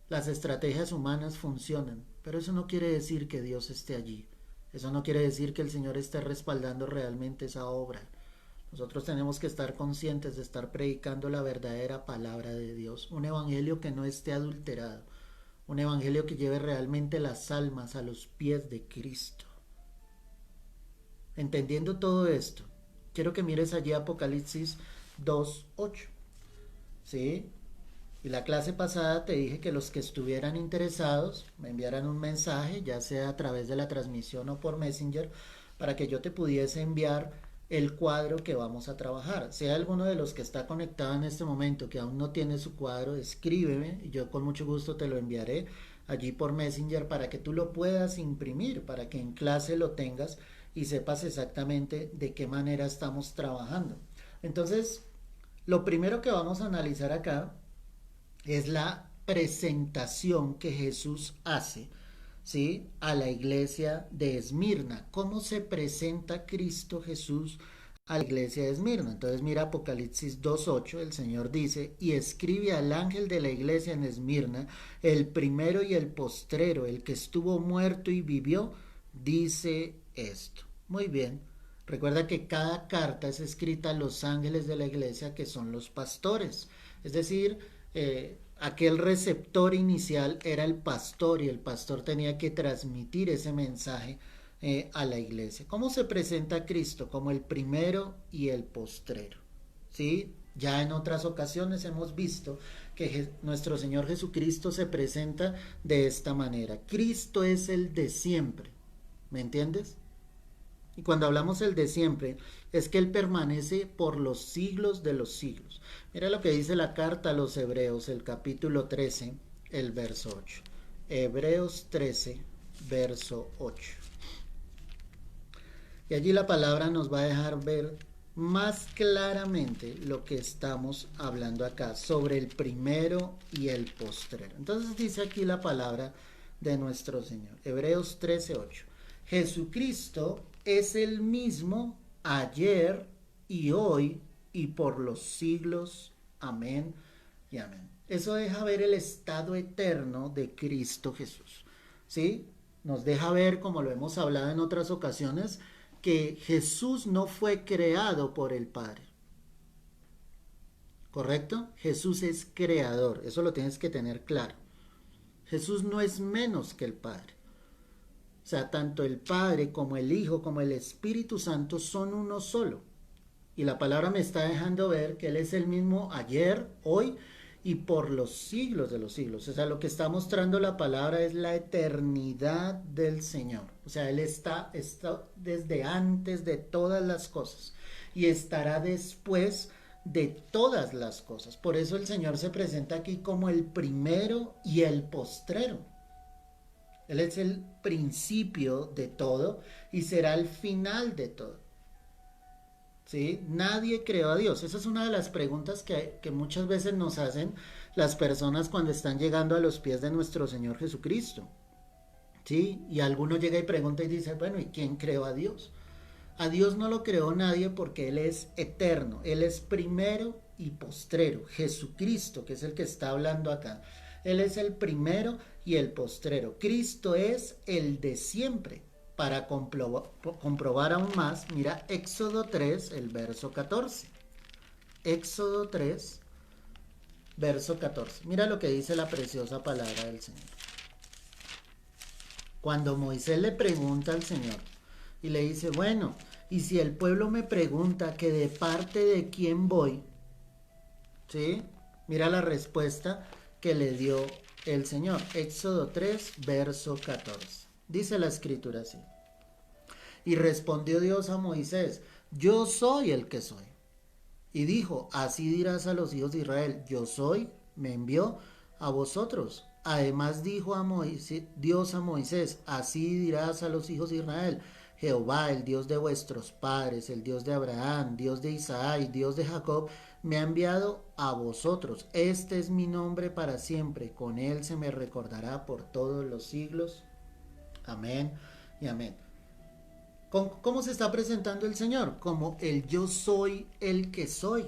A: Las estrategias humanas funcionan, pero eso no quiere decir que Dios esté allí. Eso no quiere decir que el Señor esté respaldando realmente esa obra. Nosotros tenemos que estar conscientes de estar predicando la verdadera palabra de Dios, un evangelio que no esté adulterado, un evangelio que lleve realmente las almas a los pies de Cristo. Entendiendo todo esto, quiero que mires allí Apocalipsis 2:8. ¿Sí? Y la clase pasada te dije que los que estuvieran interesados me enviaran un mensaje, ya sea a través de la transmisión o por Messenger, para que yo te pudiese enviar el cuadro que vamos a trabajar. Si hay alguno de los que está conectado en este momento que aún no tiene su cuadro, escríbeme y yo con mucho gusto te lo enviaré allí por Messenger para que tú lo puedas imprimir, para que en clase lo tengas y sepas exactamente de qué manera estamos trabajando. Entonces, lo primero que vamos a analizar acá es la presentación que Jesús hace, ¿sí?, a la iglesia de Esmirna. ¿Cómo se presenta Cristo Jesús a la iglesia de Esmirna? Entonces mira Apocalipsis 2:8, el Señor dice, y escribe al ángel de la iglesia en Esmirna, el primero y el postrero, el que estuvo muerto y vivió, dice esto. Muy bien. Recuerda que cada carta es escrita a los ángeles de la iglesia, que son los pastores. Es decir, aquel receptor inicial era el pastor y el pastor tenía que transmitir ese mensaje a la iglesia. ¿Cómo se presenta Cristo? Como el primero y el postrero. ¿Sí? Ya en otras ocasiones hemos visto que nuestro Señor Jesucristo se presenta de esta manera. Cristo es el de siempre. ¿Me entiendes? Y cuando hablamos el de siempre, es que Él permanece por los siglos de los siglos. Mira lo que dice la carta a los Hebreos, el capítulo 13, el verso 8. Hebreos 13, verso 8. Y allí la palabra nos va a dejar ver más claramente lo que estamos hablando acá, sobre el primero y el postrero. Entonces dice aquí la palabra de nuestro Señor. Hebreos 13, 8. Jesucristo es el mismo ayer y hoy y por los siglos. Amén y amén. Eso deja ver el estado eterno de Cristo Jesús. ¿Sí? Nos deja ver, como lo hemos hablado en otras ocasiones, que Jesús no fue creado por el Padre. ¿Correcto? Jesús es creador. Eso lo tienes que tener claro. Jesús no es menos que el Padre. O sea, tanto el Padre como el Hijo como el Espíritu Santo son uno solo. Y la palabra me está dejando ver que Él es el mismo ayer, hoy y por los siglos de los siglos. O sea, lo que está mostrando la palabra es la eternidad del Señor. O sea, Él está desde antes de todas las cosas y estará después de todas las cosas. Por eso el Señor se presenta aquí como el primero y el postrero. Él es el principio de todo y será el final de todo. ¿Sí? Nadie creó a Dios. Esa es una de las preguntas que muchas veces nos hacen las personas cuando están llegando a los pies de nuestro Señor Jesucristo. ¿Sí? Y alguno llega y pregunta y dice, bueno, ¿y quién creó a Dios? A Dios no lo creó nadie porque Él es eterno. Él es primero y postrero. Jesucristo, que es el que está hablando acá. Él es el primero y el postrero. Cristo es el de siempre. Para comprobar aún más, mira Éxodo 3, el verso 14. Éxodo 3, verso 14. Mira lo que dice la preciosa palabra del Señor. Cuando Moisés le pregunta al Señor y le dice, bueno, y si el pueblo me pregunta que de parte de quién voy, ¿sí? Mira la respuesta que le dio el Señor. Éxodo 3, verso 14. Dice la escritura así. Y respondió Dios a Moisés, yo soy el que soy. Y dijo, así dirás a los hijos de Israel, yo soy, me envió a vosotros. Además dijo a Moisés, Dios a Moisés, así dirás a los hijos de Israel, Jehová, el Dios de vuestros padres, el Dios de Abraham, Dios de Isaac, Dios de Jacob, me ha enviado a vosotros. Este es mi nombre para siempre, con él se me recordará por todos los siglos. Amén y amén. ¿Cómo se está presentando el Señor? Como el yo soy el que soy.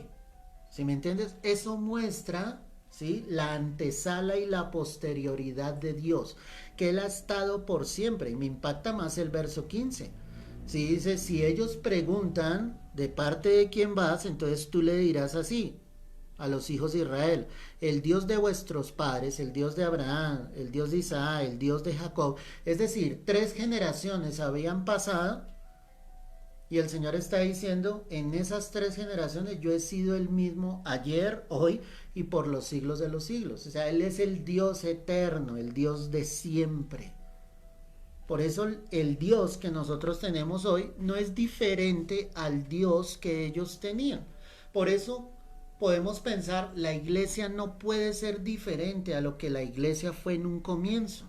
A: ¿Sí me entiendes? Eso muestra, ¿sí?, la antesala y la posterioridad de Dios, que Él ha estado por siempre. Y me impacta más el verso 15. Si dice, si ellos preguntan de parte de quién vas, entonces tú le dirás así a los hijos de Israel, el Dios de vuestros padres, el Dios de Abraham, el Dios de Isaac, el Dios de Jacob. Es decir, 3 generaciones habían pasado y el Señor está diciendo, en esas 3 generaciones yo he sido el mismo ayer, hoy y por los siglos de los siglos. O sea, Él es el Dios eterno, el Dios de siempre. Por eso el Dios que nosotros tenemos hoy no es diferente al Dios que ellos tenían. Por eso podemos pensar, la iglesia no puede ser diferente a lo que la iglesia fue en un comienzo.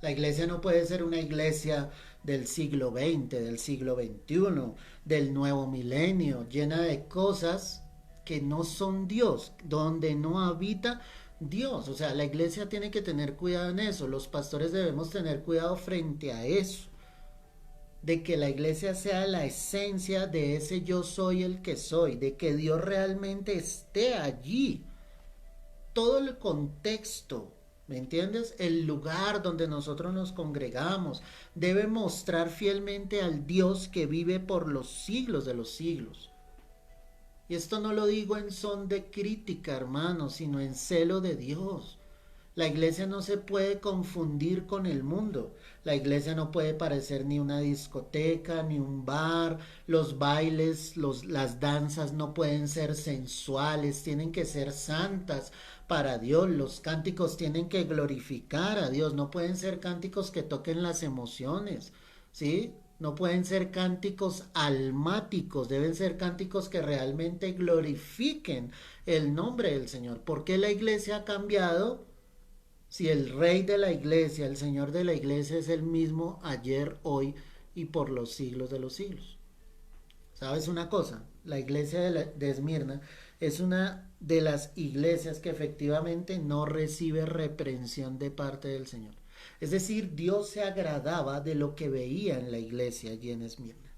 A: La iglesia no puede ser una iglesia del siglo XX, del siglo XXI, del nuevo milenio, llena de cosas que no son Dios, donde no habita Dios. O sea, la iglesia tiene que tener cuidado en eso. Los pastores debemos tener cuidado frente a eso. De que la iglesia sea la esencia de ese yo soy el que soy, de que Dios realmente esté allí. Todo el contexto, ¿me entiendes? El lugar donde nosotros nos congregamos debe mostrar fielmente al Dios que vive por los siglos de los siglos. Y esto no lo digo en son de crítica, hermanos, sino en celo de Dios. La iglesia no se puede confundir con el mundo. La iglesia no puede parecer ni una discoteca, ni un bar. Los bailes, las danzas no pueden ser sensuales, tienen que ser santas para Dios. Los cánticos tienen que glorificar a Dios, no pueden ser cánticos que toquen las emociones, ¿sí? No pueden ser cánticos almáticos, deben ser cánticos que realmente glorifiquen el nombre del Señor. ¿Por qué la iglesia ha cambiado? Si el rey de la iglesia, el Señor de la iglesia es el mismo ayer, hoy y por los siglos de los siglos. ¿Sabes una cosa? La iglesia de Esmirna es una de las iglesias que efectivamente no recibe reprensión de parte del Señor. Es decir, Dios se agradaba de lo que veía en la iglesia allí en Esmirna.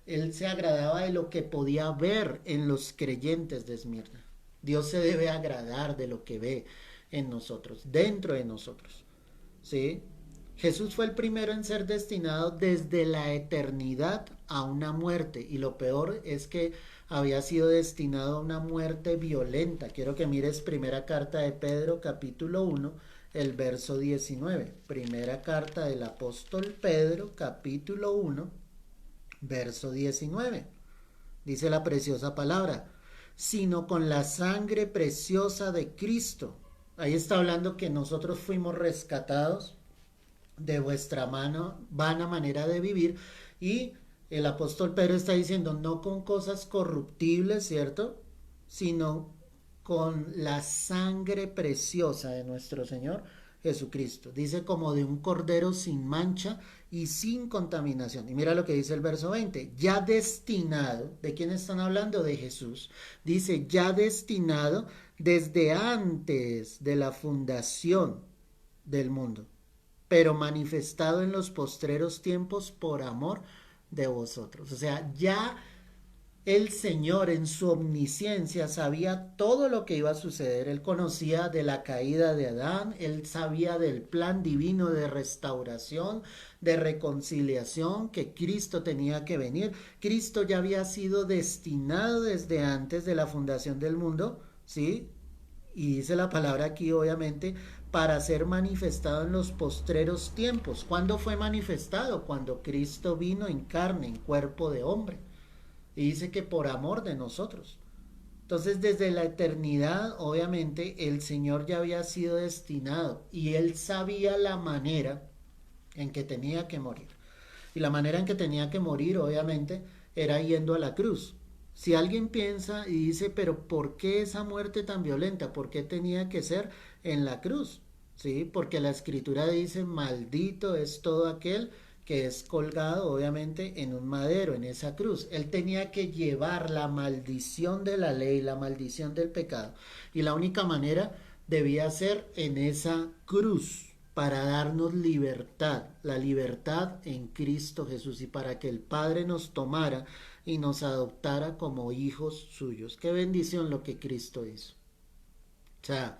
A: Él se agradaba de lo que podía ver en los creyentes de Esmirna. Dios se debe agradar de lo que ve en nosotros, dentro de nosotros. ¿Sí? Jesús fue el primero en ser destinado desde la eternidad a una muerte, y lo peor es que había sido destinado a una muerte violenta. Quiero que mires primera carta de Pedro, capítulo 1, el verso 19. Primera carta del apóstol Pedro, capítulo 1, verso 19. Dice la preciosa palabra, sino con la sangre preciosa de Cristo. Ahí está hablando que nosotros fuimos rescatados de vuestra vana manera de vivir, y el apóstol Pedro está diciendo, no con cosas corruptibles, ¿cierto?, sino con la sangre preciosa de nuestro Señor Jesucristo. Dice, como de un cordero sin mancha y sin contaminación. Y mira lo que dice el verso 20, ya destinado, ¿de quién están hablando? De Jesús. Dice, ya destinado desde antes de la fundación del mundo, pero manifestado en los postreros tiempos por amor de vosotros. O sea, ya el Señor en su omnisciencia sabía todo lo que iba a suceder. Él conocía de la caída de Adán, él sabía del plan divino de restauración, de reconciliación, que Cristo tenía que venir. Cristo ya había sido destinado desde antes de la fundación del mundo, ¿sí? Y dice la palabra aquí, obviamente, para ser manifestado en los postreros tiempos. ¿Cuándo fue manifestado? Cuando Cristo vino en carne, en cuerpo de hombre. Y dice que por amor de nosotros. Entonces, desde la eternidad, obviamente, el Señor ya había sido destinado y Él sabía la manera en que tenía que morir. Y la manera en que tenía que morir, obviamente, era yendo a la cruz, Si alguien piensa y dice, pero ¿por qué esa muerte tan violenta? ¿Por qué tenía que ser en la cruz? ¿Sí? Porque la escritura dice, maldito es todo aquel que es colgado, obviamente, en un madero, en esa cruz. Él tenía que llevar la maldición de la ley, la maldición del pecado. Y la única manera debía ser en esa cruz para darnos libertad, la libertad en Cristo Jesús y para que el Padre nos tomara y nos adoptara como hijos suyos. Qué bendición lo que Cristo hizo. O sea,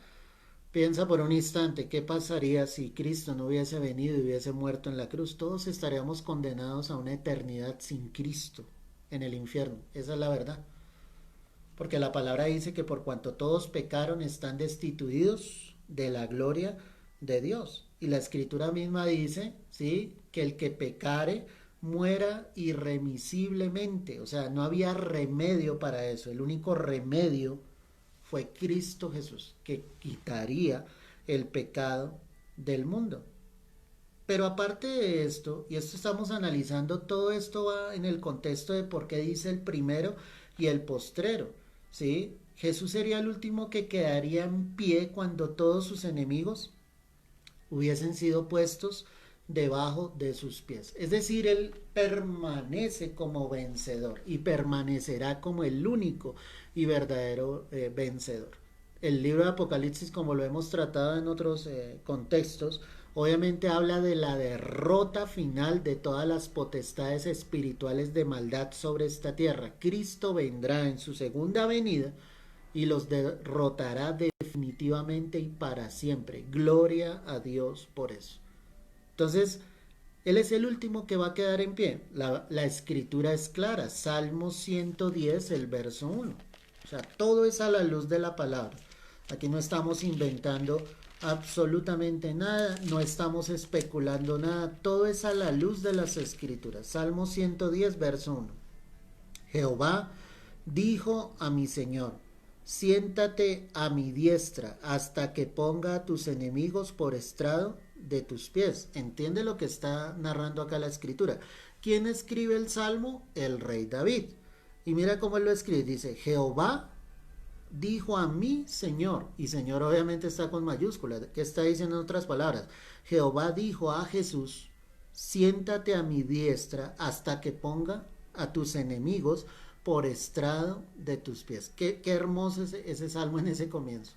A: piensa por un instante, ¿qué pasaría si Cristo no hubiese venido y hubiese muerto en la cruz? Todos estaríamos condenados a una eternidad sin Cristo en el infierno. Esa es la verdad. Porque la palabra dice que por cuanto todos pecaron están destituidos de la gloria de Dios. Y la escritura misma dice, ¿sí?, que el que pecare muera irremisiblemente. O sea, no había remedio para eso. El único remedio fue Cristo Jesús, que quitaría el pecado del mundo. Pero aparte de esto, y esto estamos analizando, todo esto va en el contexto de por qué dice el primero y el postrero, ¿sí? Jesús sería el último que quedaría en pie cuando todos sus enemigos hubiesen sido puestos debajo de sus pies. Es decir, él permanece como vencedor y permanecerá como el único y verdadero vencedor. El libro de Apocalipsis, como lo hemos tratado en otros contextos, obviamente habla de la derrota final de todas las potestades espirituales de maldad sobre esta tierra. Cristo vendrá en su segunda venida y los derrotará definitivamente y para siempre. Gloria a Dios por eso. Entonces, Él es el último que va a quedar en pie. La escritura es clara. Salmo 110, el verso 1. O sea, todo es a la luz de la palabra. Aquí no estamos inventando absolutamente nada, no estamos especulando nada, todo es a la luz de las escrituras. Salmo 110, verso 1. Jehová dijo a mi Señor, siéntate a mi diestra hasta que ponga a tus enemigos por estrado de tus pies. ¿Entiende lo que está narrando acá la escritura? ¿Quién escribe el salmo? El rey David. Y mira cómo él lo escribe, dice, Jehová dijo a mi Señor, y Señor obviamente está con mayúsculas. ¿Qué está diciendo en otras palabras? Jehová dijo a Jesús, siéntate a mi diestra hasta que ponga a tus enemigos por estrado de tus pies. Qué hermoso ese salmo en ese comienzo.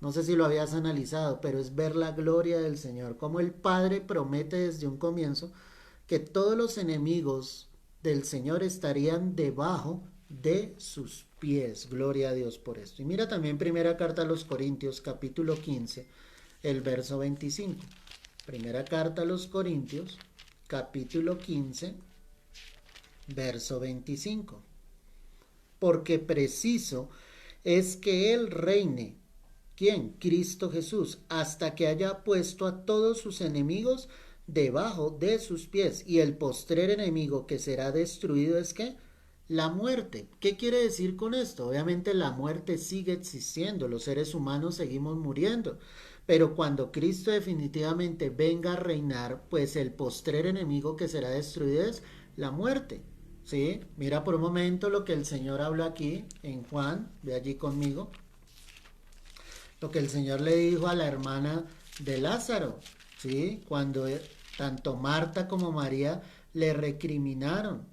A: No sé si lo habías analizado, pero es ver la gloria del Señor, como el Padre promete desde un comienzo que todos los enemigos del Señor estarían debajo de sus pies. Gloria a Dios por esto. Y mira también primera carta a los Corintios, capítulo 15, el verso 25. Primera carta a los Corintios, capítulo 15, verso 25. Porque preciso es que Él reine. ¿Quién? Cristo Jesús, hasta que haya puesto a todos sus enemigos debajo de sus pies. Y el postrer enemigo que será destruido es ¿qué? La muerte. ¿Qué quiere decir con esto? Obviamente la muerte sigue existiendo, los seres humanos seguimos muriendo, pero cuando Cristo definitivamente venga a reinar, pues el postrer enemigo que será destruido es la muerte. ¿Sí? Mira por un momento lo que el Señor habla aquí en Juan, ve allí conmigo, lo que el Señor le dijo a la hermana de Lázaro, ¿sí? Cuando tanto Marta como María le recriminaron.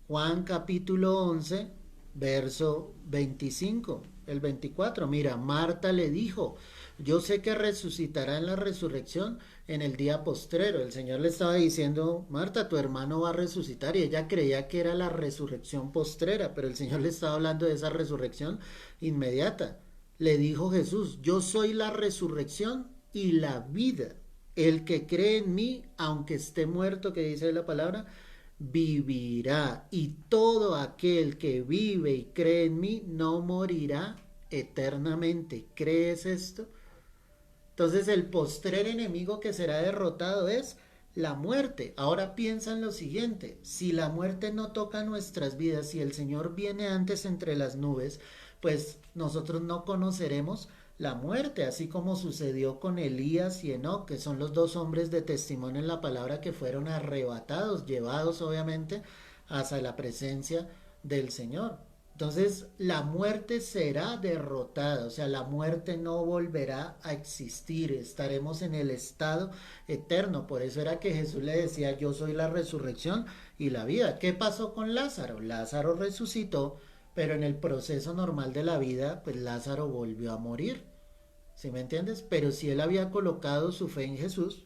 A: Juan capítulo 11, verso 25, el 24. Mira, Marta le dijo, yo sé que resucitará en la resurrección en el día postrero. El Señor le estaba diciendo, Marta, tu hermano va a resucitar, y ella creía que era la resurrección postrera, pero el Señor le estaba hablando de esa resurrección inmediata. Le dijo Jesús, yo soy la resurrección y la vida. El que cree en mí, aunque esté muerto, que dice la palabra, vivirá, y todo aquel que vive y cree en mí no morirá eternamente. ¿Crees esto? Entonces el postrer enemigo que será derrotado es la muerte. Ahora piensa en lo siguiente, si la muerte no toca nuestras vidas, si el Señor viene antes entre las nubes, pues nosotros no conoceremos la muerte, así como sucedió con Elías y Enoc, que son los dos hombres de testimonio en la palabra que fueron arrebatados, llevados obviamente hacia la presencia del Señor. Entonces la muerte será derrotada, o sea, la muerte no volverá a existir, estaremos en el estado eterno. Por eso era que Jesús le decía, yo soy la resurrección y la vida. ¿Qué pasó con Lázaro? Lázaro resucitó, pero en el proceso normal de la vida, pues Lázaro volvió a morir. ¿Sí me entiendes? Pero si él había colocado su fe en Jesús,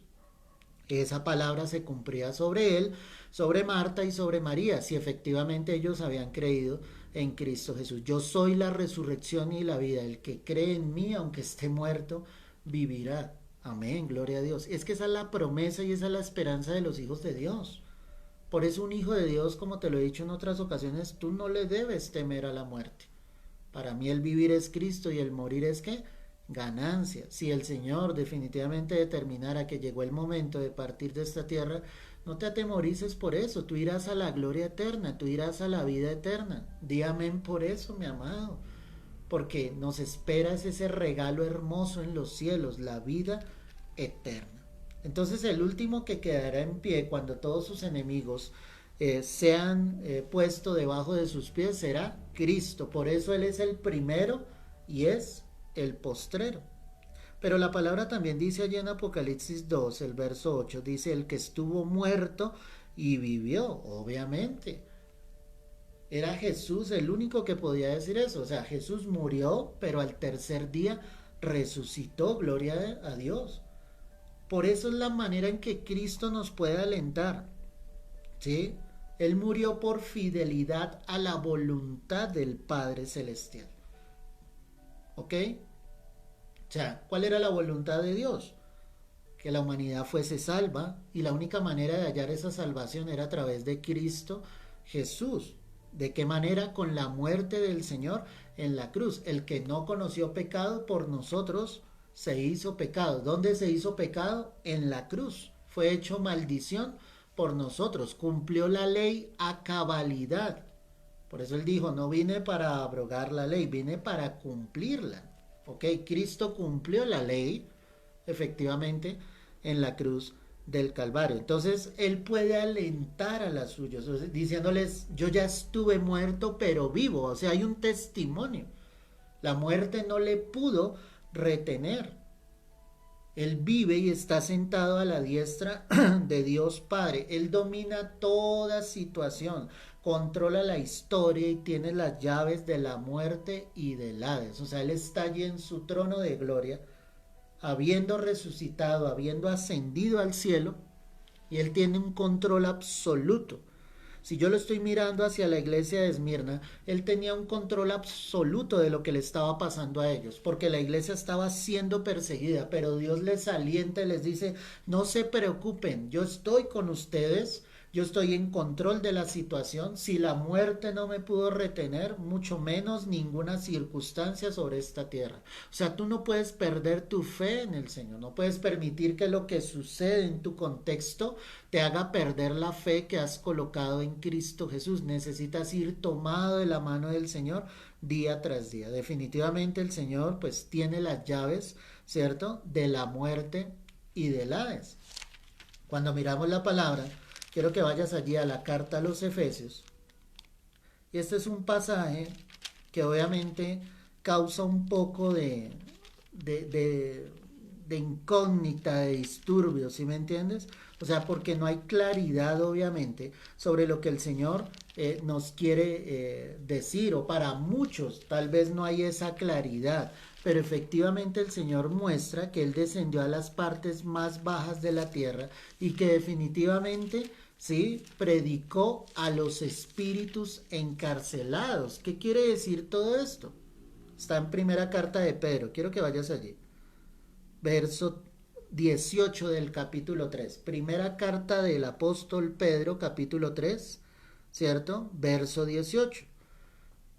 A: esa palabra se cumplía sobre él, sobre Marta y sobre María, si efectivamente ellos habían creído en Cristo Jesús. Yo soy la resurrección y la vida. El que cree en mí, aunque esté muerto, vivirá. Amén, gloria a Dios. Es que esa es la promesa y esa es la esperanza de los hijos de Dios. Por eso un hijo de Dios, como te lo he dicho en otras ocasiones, tú no le debes temer a la muerte. Para mí el vivir es Cristo y el morir es ¿qué? Ganancia. Si el Señor definitivamente determinara que llegó el momento de partir de esta tierra, no te atemorices por eso, tú irás a la gloria eterna, tú irás a la vida eterna. Di amén por eso, mi amado, porque nos espera ese regalo hermoso en los cielos, la vida eterna. Entonces el último que quedará en pie cuando todos sus enemigos sean puesto debajo de sus pies será Cristo. Por eso Él es el primero y es el postrero. Pero la palabra también dice allí en Apocalipsis 2, el verso 8, dice el que estuvo muerto y vivió, obviamente. Era Jesús el único que podía decir eso. O sea, Jesús murió, pero al tercer día resucitó, gloria a Dios. Por eso es la manera en que Cristo nos puede alentar. ¿Sí? Él murió por fidelidad a la voluntad del Padre Celestial. ¿Ok? O sea, ¿cuál era la voluntad de Dios? Que la humanidad fuese salva y la única manera de hallar esa salvación era a través de Cristo Jesús. ¿De qué manera? Con la muerte del Señor en la cruz. El que no conoció pecado por nosotros se hizo pecado. ¿Dónde se hizo pecado? En la cruz. Fue hecho maldición por nosotros. Cumplió la ley a cabalidad. Por eso él dijo, no vine para abrogar la ley, vine para cumplirla. ¿Ok? Cristo cumplió la ley, efectivamente, en la cruz del Calvario. Entonces, Él puede alentar a las suyas, diciéndoles, yo ya estuve muerto, pero vivo. O sea, hay un testimonio. La muerte no le pudo retener. Él vive y está sentado a la diestra de Dios Padre. Él domina toda situación, controla la historia y tiene las llaves de la muerte y del Hades. O sea, Él está allí en su trono de gloria, habiendo resucitado, habiendo ascendido al cielo, y Él tiene un control absoluto. Si yo lo estoy mirando hacia la iglesia de Esmirna, él tenía un control absoluto de lo que le estaba pasando a ellos, porque la iglesia estaba siendo perseguida, pero Dios les alienta y les dice, no se preocupen, yo estoy con ustedes, yo estoy en control de la situación. Si la muerte no me pudo retener, mucho menos ninguna circunstancia sobre esta tierra. O sea, tú no puedes perder tu fe en el Señor, no puedes permitir que lo que sucede en tu contexto te haga perder la fe que has colocado en Cristo Jesús. Necesitas ir tomado de la mano del Señor día tras día. Definitivamente el Señor pues tiene las llaves, ¿cierto?, de la muerte y del Hades. Cuando miramos la palabra, quiero que vayas allí a la carta a los Efesios. Y este es un pasaje que obviamente causa un poco de incógnita, de disturbio, ¿sí me entiendes? O sea, porque no hay claridad, obviamente, sobre lo que el Señor nos quiere decir, o para muchos tal vez no hay esa claridad, pero efectivamente el Señor muestra que Él descendió a las partes más bajas de la tierra y que definitivamente, sí, predicó a los espíritus encarcelados. ¿Qué quiere decir todo esto? Está en primera carta de Pedro, quiero que vayas allí. Verso 18 del capítulo 3. Primera carta del apóstol Pedro, capítulo 3, ¿cierto? Verso 18.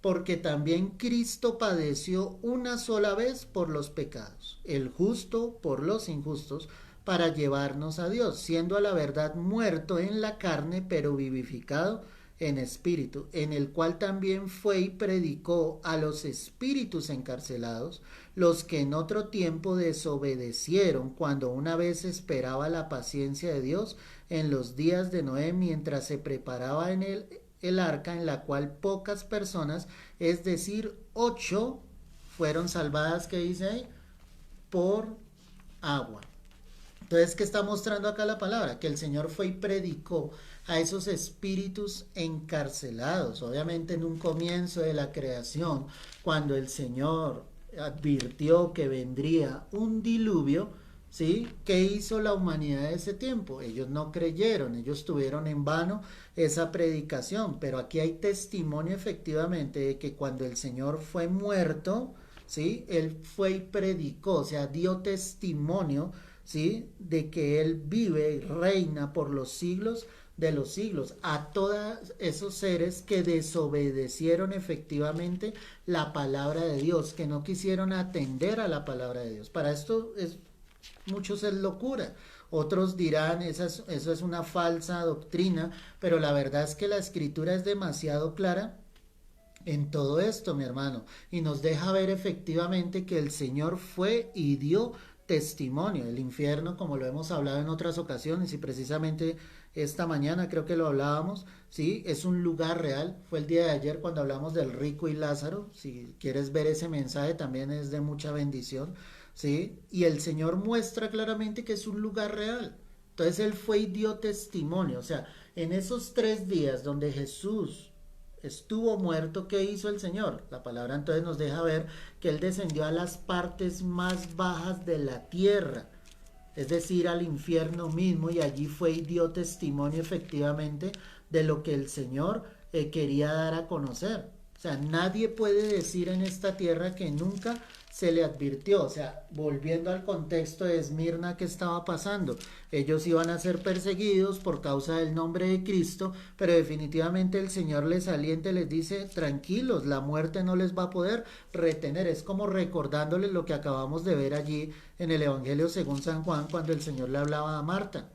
A: Porque también Cristo padeció una sola vez por los pecados, el justo por los injustos, para llevarnos a Dios, siendo a la verdad muerto en la carne, pero vivificado en espíritu, en el cual también fue y predicó a los espíritus encarcelados, los que en otro tiempo desobedecieron, cuando una vez esperaba la paciencia de Dios en los días de Noé, mientras se preparaba el arca, en la cual pocas personas, es decir, 8 fueron salvadas, ¿qué dice ahí? Por agua. Entonces, ¿qué está mostrando acá la palabra? Que el Señor fue y predicó a esos espíritus encarcelados, obviamente en un comienzo de la creación, cuando el Señor advirtió que vendría un diluvio, ¿sí? ¿Qué hizo la humanidad de ese tiempo? Ellos no creyeron, ellos tuvieron en vano esa predicación, pero aquí hay testimonio efectivamente de que cuando el Señor fue muerto, ¿sí? Él fue y predicó, o sea, dio testimonio, ¿sí? De que Él vive y reina por los siglos de los siglos, a todos esos seres que desobedecieron efectivamente la palabra de Dios, que no quisieron atender a la palabra de Dios. Para esto muchos es locura. Otros dirán, eso es una falsa doctrina, pero la verdad es que la escritura es demasiado clara en todo esto, mi hermano, y nos deja ver efectivamente que el Señor fue y dio testimonio. El infierno, como lo hemos hablado en otras ocasiones, y precisamente esta mañana creo que lo hablábamos, sí, es un lugar real. Fue el día de ayer cuando hablamos del rico y Lázaro. Si quieres ver ese mensaje, también es de mucha bendición, sí, y el Señor muestra claramente que es un lugar real. Entonces él fue y dio testimonio, o sea, en esos 3 días donde Jesús estuvo muerto, ¿qué hizo el Señor? La palabra entonces nos deja ver que Él descendió a las partes más bajas de la tierra, es decir, al infierno mismo, y allí fue y dio testimonio efectivamente de lo que el Señor quería dar a conocer. O sea, nadie puede decir en esta tierra que nunca se le advirtió. O sea, volviendo al contexto de Esmirna, ¿qué estaba pasando? Ellos iban a ser perseguidos por causa del nombre de Cristo, pero definitivamente el Señor les alienta y les dice, tranquilos, la muerte no les va a poder retener. Es como recordándoles lo que acabamos de ver allí en el Evangelio según San Juan, cuando el Señor le hablaba a Marta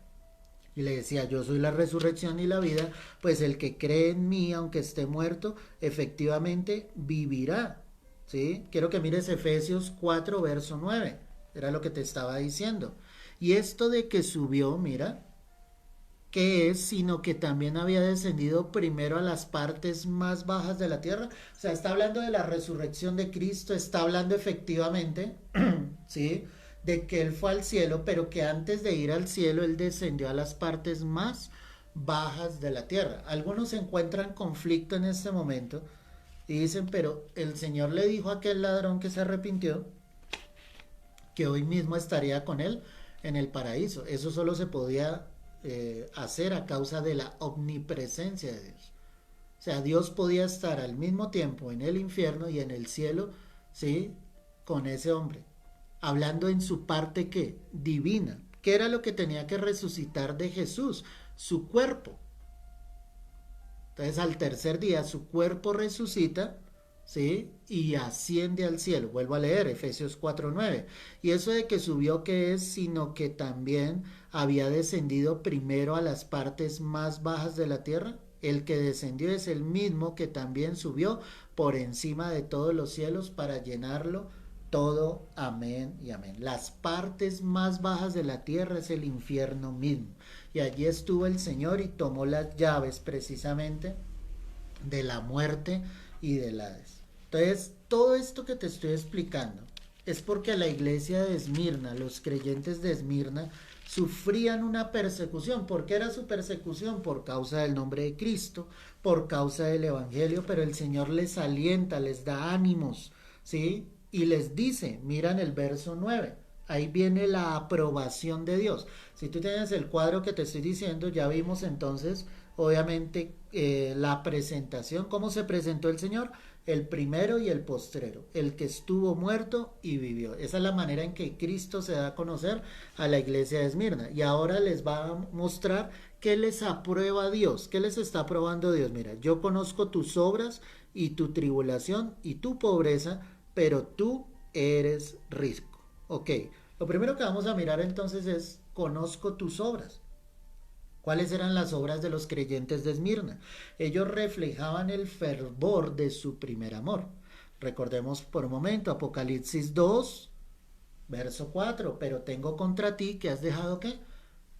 A: y le decía, yo soy la resurrección y la vida, pues el que cree en mí, aunque esté muerto, efectivamente vivirá. ¿Sí? Quiero que mires Efesios 4, verso 9. Era lo que te estaba diciendo. Y esto de que subió, mira, ¿qué es? Sino que también había descendido primero a las partes más bajas de la tierra. O sea, está hablando de la resurrección de Cristo, está hablando efectivamente, ¿sí? De que Él fue al cielo, pero que antes de ir al cielo, Él descendió a las partes más bajas de la tierra. Algunos encuentran conflicto en este momento y dicen, pero el Señor le dijo a aquel ladrón que se arrepintió que hoy mismo estaría con él en el paraíso. Eso solo se podía hacer a causa de la omnipresencia de Dios. O sea, Dios podía estar al mismo tiempo en el infierno y en el cielo, ¿sí? Con ese hombre. Hablando en su parte, ¿qué? Divina. ¿Qué era lo que tenía que resucitar de Jesús? Su cuerpo. Entonces al tercer día su cuerpo resucita, ¿sí? Y asciende al cielo. Vuelvo a leer Efesios 4:9. Y eso de que subió, ¿qué es? Sino que también había descendido primero a las partes más bajas de la tierra. El que descendió es el mismo que también subió por encima de todos los cielos para llenarlo todo. Amén y amén. Las partes más bajas de la tierra es el infierno mismo. Y allí estuvo el Señor y tomó las llaves precisamente de la muerte y del Hades. Entonces, todo esto que te estoy explicando es porque la iglesia de Esmirna, los creyentes de Esmirna, sufrían una persecución. ¿Por qué era su persecución? Por causa del nombre de Cristo, por causa del Evangelio, pero el Señor les alienta, les da ánimos, ¿sí? Y les dice, mira en el verso 9, ahí viene la aprobación de Dios. Si tú tienes el cuadro que te estoy diciendo, ya vimos entonces, obviamente, la presentación, cómo se presentó el Señor, el primero y el postrero, el que estuvo muerto y vivió. Esa es la manera en que Cristo se da a conocer a la iglesia de Esmirna. Y ahora les va a mostrar qué les aprueba Dios, qué les está aprobando Dios. Mira, yo conozco tus obras y tu tribulación y tu pobreza, pero tú eres rico. Ok, lo primero que vamos a mirar entonces es, conozco tus obras. ¿Cuáles eran las obras de los creyentes de Esmirna? Ellos reflejaban el fervor de su primer amor. Recordemos por un momento Apocalipsis 2, verso 4. Pero tengo contra ti que has dejado ¿qué?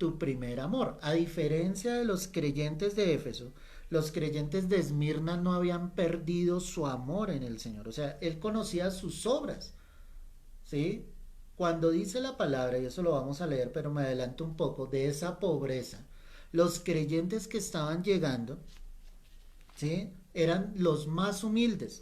A: tu primer amor. A diferencia de los creyentes de Éfeso, los creyentes de Esmirna no habían perdido su amor en el Señor. O sea, él conocía sus obras, ¿sí? Cuando dice la palabra, y eso lo vamos a leer, pero me adelanto un poco, de esa pobreza, los creyentes que estaban llegando, ¿sí? Eran los más humildes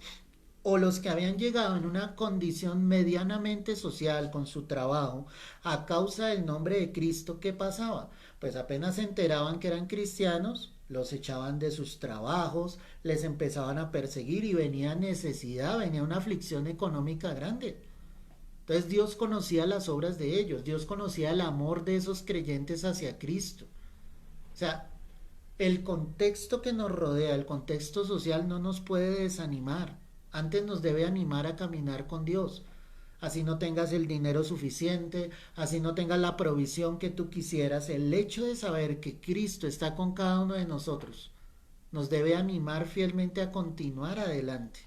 A: o los que habían llegado en una condición medianamente social con su trabajo a causa del nombre de Cristo. ¿Qué pasaba? Pues apenas se enteraban que eran cristianos, los echaban de sus trabajos, les empezaban a perseguir y venía necesidad, venía una aflicción económica grande. Entonces Dios conocía las obras de ellos, Dios conocía el amor de esos creyentes hacia Cristo. O sea, el contexto que nos rodea, el contexto social no nos puede desanimar. Antes nos debe animar a caminar con Dios. Así no tengas el dinero suficiente, así no tengas la provisión que tú quisieras, el hecho de saber que Cristo está con cada uno de nosotros nos debe animar fielmente a continuar adelante.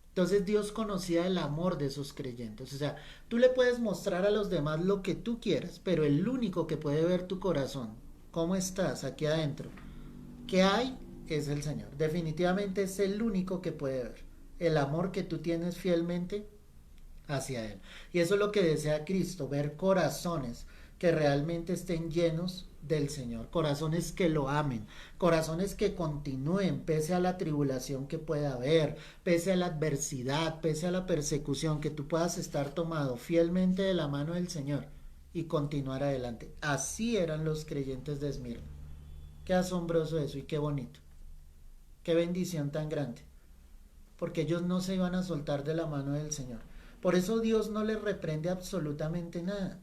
A: Entonces Dios conocía el amor de esos creyentes. O sea, tú le puedes mostrar a los demás lo que tú quieras, pero el único que puede ver tu corazón, cómo estás aquí adentro, qué hay, es el Señor. Definitivamente es el único que puede ver el amor que tú tienes fielmente hacia Él. Y eso es lo que desea Cristo, ver corazones que realmente estén llenos del Señor, corazones que lo amen, corazones que continúen pese a la tribulación que pueda haber, pese a la adversidad, pese a la persecución, que tú puedas estar tomado fielmente de la mano del Señor y continuar adelante. Así eran los creyentes de Esmirna. Qué asombroso eso y qué bonito. Qué bendición tan grande. Porque ellos no se iban a soltar de la mano del Señor. Por eso Dios no les reprende absolutamente nada.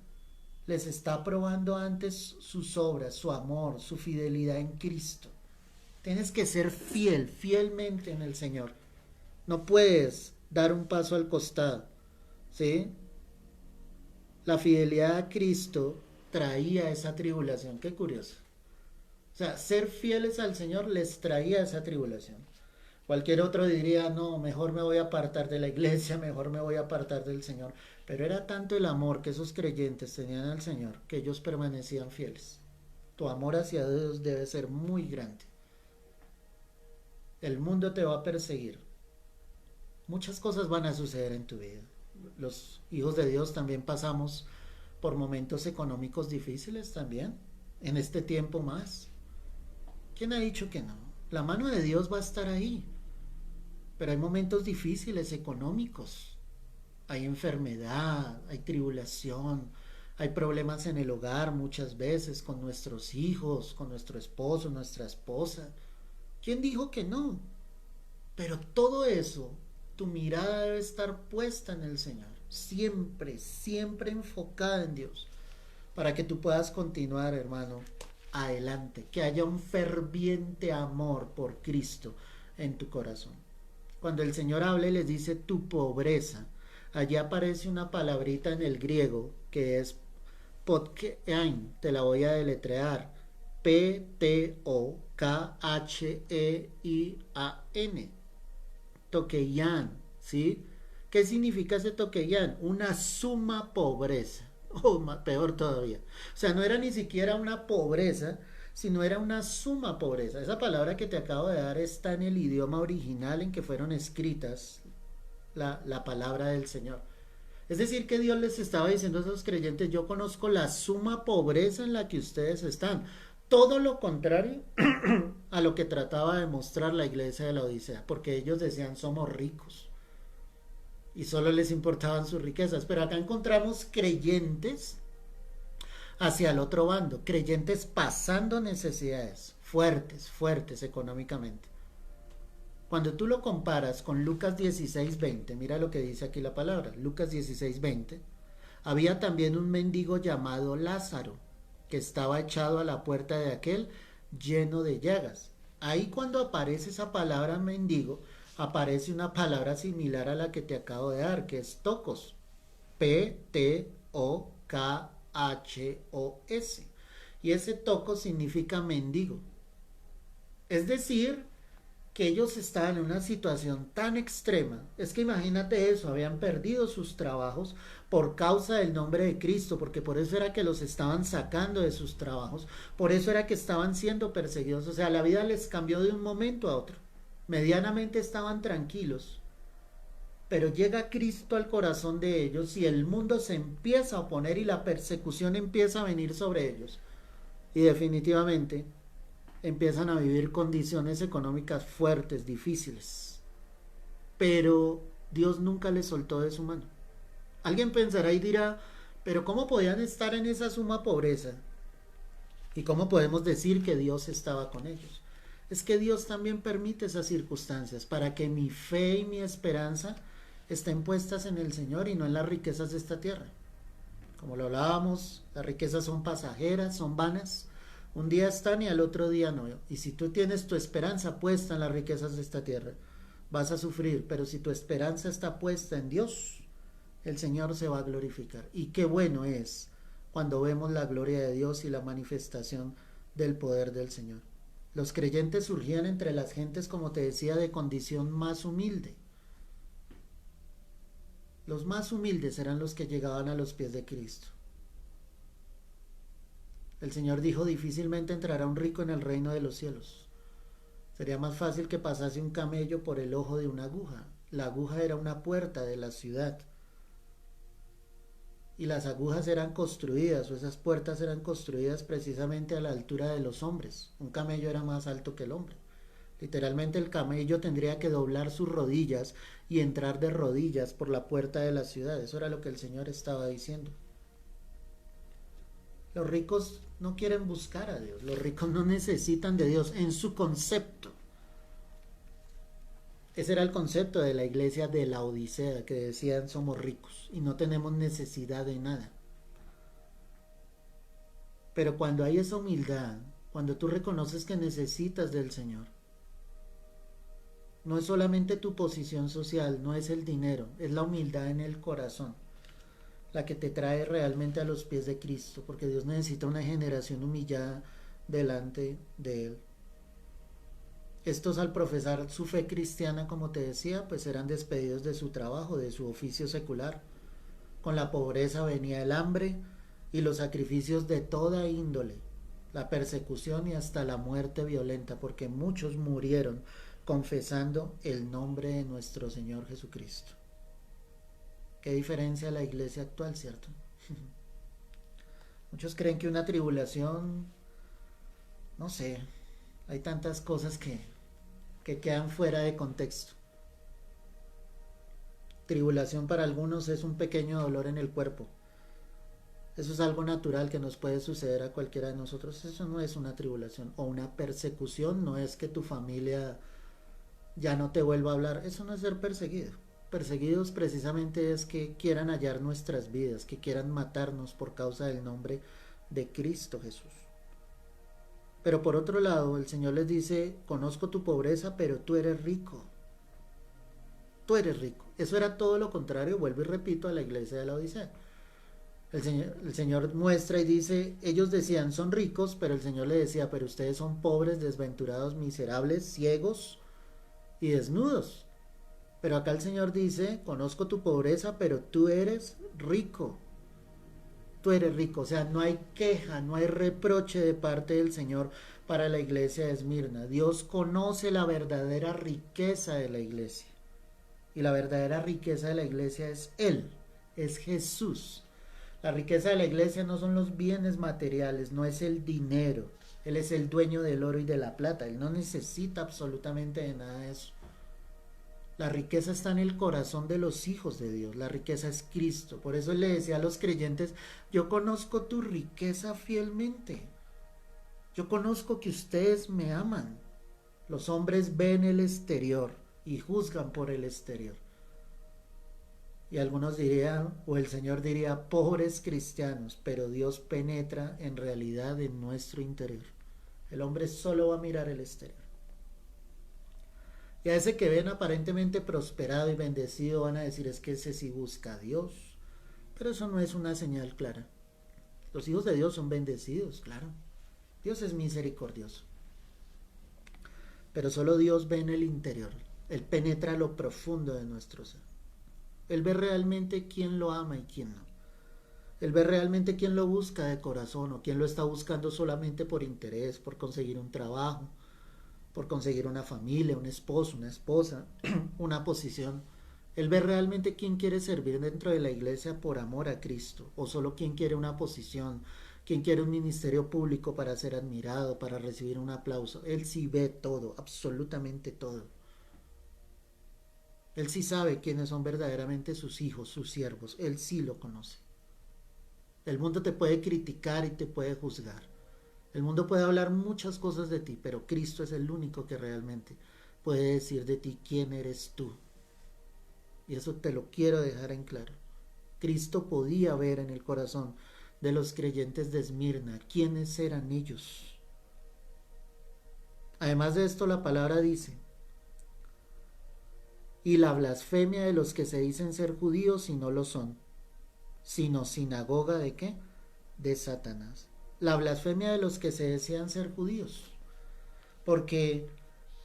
A: Les está probando antes sus obras, su amor, su fidelidad en Cristo. Tienes que ser fiel, fielmente en el Señor. No puedes dar un paso al costado, ¿sí? La fidelidad a Cristo traía esa tribulación. Qué curioso. O sea, ser fieles al Señor les traía esa tribulación. Cualquier otro diría, no, mejor me voy a apartar de la iglesia, mejor me voy a apartar del Señor. Pero era tanto el amor que esos creyentes tenían al Señor que ellos permanecían fieles. Tu amor hacia Dios debe ser muy grande. El mundo te va a perseguir. Muchas cosas van a suceder en tu vida. Los hijos de Dios también pasamos por momentos económicos difíciles también, en este tiempo más. ¿Quién ha dicho que no? La mano de Dios va a estar ahí. Pero hay momentos difíciles económicos, hay enfermedad, hay tribulación, hay problemas en el hogar muchas veces con nuestros hijos, con nuestro esposo, nuestra esposa. ¿Quién dijo que no? Pero todo eso, tu mirada debe estar puesta en el Señor, siempre, siempre enfocada en Dios, para que tú puedas continuar, hermano, adelante, que haya un ferviente amor por Cristo en tu corazón. Cuando el Señor habla y les dice tu pobreza, allí aparece una palabrita en el griego que es potkein, te la voy a deletrear, P-T-O-K-H-E-I-A-N, tokeian, ¿sí? ¿Qué significa ese tokeian? Una suma pobreza, o peor todavía. O sea, no era ni siquiera una pobreza, sino era una suma pobreza. Esa palabra que te acabo de dar está en el idioma original en que fueron escritas la palabra del Señor. Es decir, que Dios les estaba diciendo a esos creyentes, yo conozco la suma pobreza en la que ustedes están. Todo lo contrario a lo que trataba de mostrar la iglesia de la Odisea, porque ellos decían somos ricos y solo les importaban sus riquezas. Pero acá encontramos creyentes hacia el otro bando, creyentes pasando necesidades fuertes, fuertes económicamente. Cuando tú lo comparas con Lucas 16:20, mira lo que dice aquí la palabra, Lucas 16:20, había también un mendigo llamado Lázaro, que estaba echado a la puerta de aquel lleno de llagas. Ahí cuando aparece esa palabra mendigo, aparece una palabra similar a la que te acabo de dar, que es tocos, P-T-O-K-H-O-S. Y ese toco significa mendigo. Es decir, que ellos estaban en una situación tan extrema. Es que imagínate eso, habían perdido sus trabajos por causa del nombre de Cristo, porque por eso era que los estaban sacando de sus trabajos, por eso era que estaban siendo perseguidos. O sea, la vida les cambió de un momento a otro. Medianamente estaban tranquilos, pero llega Cristo al corazón de ellos y el mundo se empieza a oponer y la persecución empieza a venir sobre ellos. Y definitivamente empiezan a vivir condiciones económicas fuertes, difíciles. Pero Dios nunca les soltó de su mano. Alguien pensará y dirá, pero ¿cómo podían estar en esa suma pobreza? ¿Y cómo podemos decir que Dios estaba con ellos? Es que Dios también permite esas circunstancias para que mi fe y mi esperanza estén puestas en el Señor y no en las riquezas de esta tierra. Como lo hablábamos, las riquezas son pasajeras, son vanas. Un día están y al otro día no. Y si tú tienes tu esperanza puesta en las riquezas de esta tierra, vas a sufrir. Pero si tu esperanza está puesta en Dios, el Señor se va a glorificar. Y qué bueno es cuando vemos la gloria de Dios y la manifestación del poder del Señor. Los creyentes surgían entre las gentes, como te decía, de condición más humilde. Los más humildes eran los que llegaban a los pies de Cristo. El Señor dijo, difícilmente entrará un rico en el reino de los cielos. Sería más fácil que pasase un camello por el ojo de una aguja. La aguja era una puerta de la ciudad. Y las agujas eran construidas, o esas puertas eran construidas precisamente a la altura de los hombres. Un camello era más alto que el hombre. Literalmente el camello tendría que doblar sus rodillas y entrar de rodillas por la puerta de la ciudad. Eso era lo que el Señor estaba diciendo. Los ricos no quieren buscar a Dios. Los ricos no necesitan de Dios en su concepto. Ese era el concepto de la iglesia de la Odisea, que decían somos ricos y no tenemos necesidad de nada. Pero cuando hay esa humildad, cuando tú reconoces que necesitas del Señor, no es solamente tu posición social, no es el dinero, es la humildad en el corazón la que te trae realmente a los pies de Cristo, porque Dios necesita una generación humillada delante de Él. Estos, al profesar su fe cristiana, como te decía, pues eran despedidos de su trabajo, de su oficio secular. Con la pobreza venía el hambre y los sacrificios de toda índole, la persecución y hasta la muerte violenta, porque muchos murieron confesando el nombre de nuestro Señor Jesucristo. Qué diferencia a la iglesia actual, ¿cierto? Muchos creen que una tribulación, no sé, hay tantas cosas que quedan fuera de contexto. Tribulación para algunos es un pequeño dolor en el cuerpo. Eso es algo natural que nos puede suceder a cualquiera de nosotros. Eso no es una tribulación o una persecución. No es que tu familia ya no te vuelva a hablar. Eso no es ser perseguido. Perseguidos precisamente es que quieran hallar nuestras vidas, que quieran matarnos por causa del nombre de Cristo Jesús. Pero por otro lado, el Señor les dice, conozco tu pobreza, pero tú eres rico. Tú eres rico. Eso era todo lo contrario, vuelvo y repito, a la iglesia de la Odisea. El Señor muestra y dice, ellos decían son ricos, pero el Señor le decía, pero ustedes son pobres, desventurados, miserables, ciegos y desnudos. Pero acá el Señor dice, conozco tu pobreza, pero tú eres rico. Tú eres rico. O sea, no hay queja, no hay reproche de parte del Señor para la iglesia de Esmirna. Dios conoce la verdadera riqueza de la iglesia. Y la verdadera riqueza de la iglesia es Él, es Jesús. La riqueza de la iglesia no son los bienes materiales, no es el dinero. Él es el dueño del oro y de la plata. Él no necesita absolutamente de nada de eso. La riqueza está en el corazón de los hijos de Dios. La riqueza es Cristo. Por eso Él le decía a los creyentes, yo conozco tu riqueza fielmente. Yo conozco que ustedes me aman. Los hombres ven el exterior y juzgan por el exterior. Y algunos dirían, o el Señor diría, pobres cristianos, pero Dios penetra en realidad en nuestro interior. El hombre solo va a mirar el exterior. Y a ese que ven aparentemente prosperado y bendecido van a decir, es que ese sí busca a Dios. Pero eso no es una señal clara. Los hijos de Dios son bendecidos, claro. Dios es misericordioso. pero solo Dios ve en el interior. Él penetra lo profundo de nuestro ser. Él ve realmente quién lo ama y quién no. Él ve realmente quién lo busca de corazón o quién lo está buscando solamente por interés, por conseguir un trabajo, por conseguir una familia, un esposo, una esposa, una posición. Él ve realmente quién quiere servir dentro de la iglesia por amor a Cristo, o solo quién quiere una posición, quién quiere un ministerio público para ser admirado, para recibir un aplauso. Él sí ve todo, absolutamente todo. Él sí sabe quiénes son verdaderamente sus hijos, sus siervos. Él sí lo conoce. El mundo te puede criticar y te puede juzgar. El mundo puede hablar muchas cosas de ti, pero Cristo es el único que realmente puede decir de ti quién eres tú. Y eso te lo quiero dejar en claro. Cristo podía ver en el corazón de los creyentes de Esmirna quiénes eran ellos. Además de esto, la palabra dice: y la blasfemia de los que se dicen ser judíos y no lo son, sino sinagoga ¿de qué? De Satanás. La blasfemia de los que se decían ser judíos, porque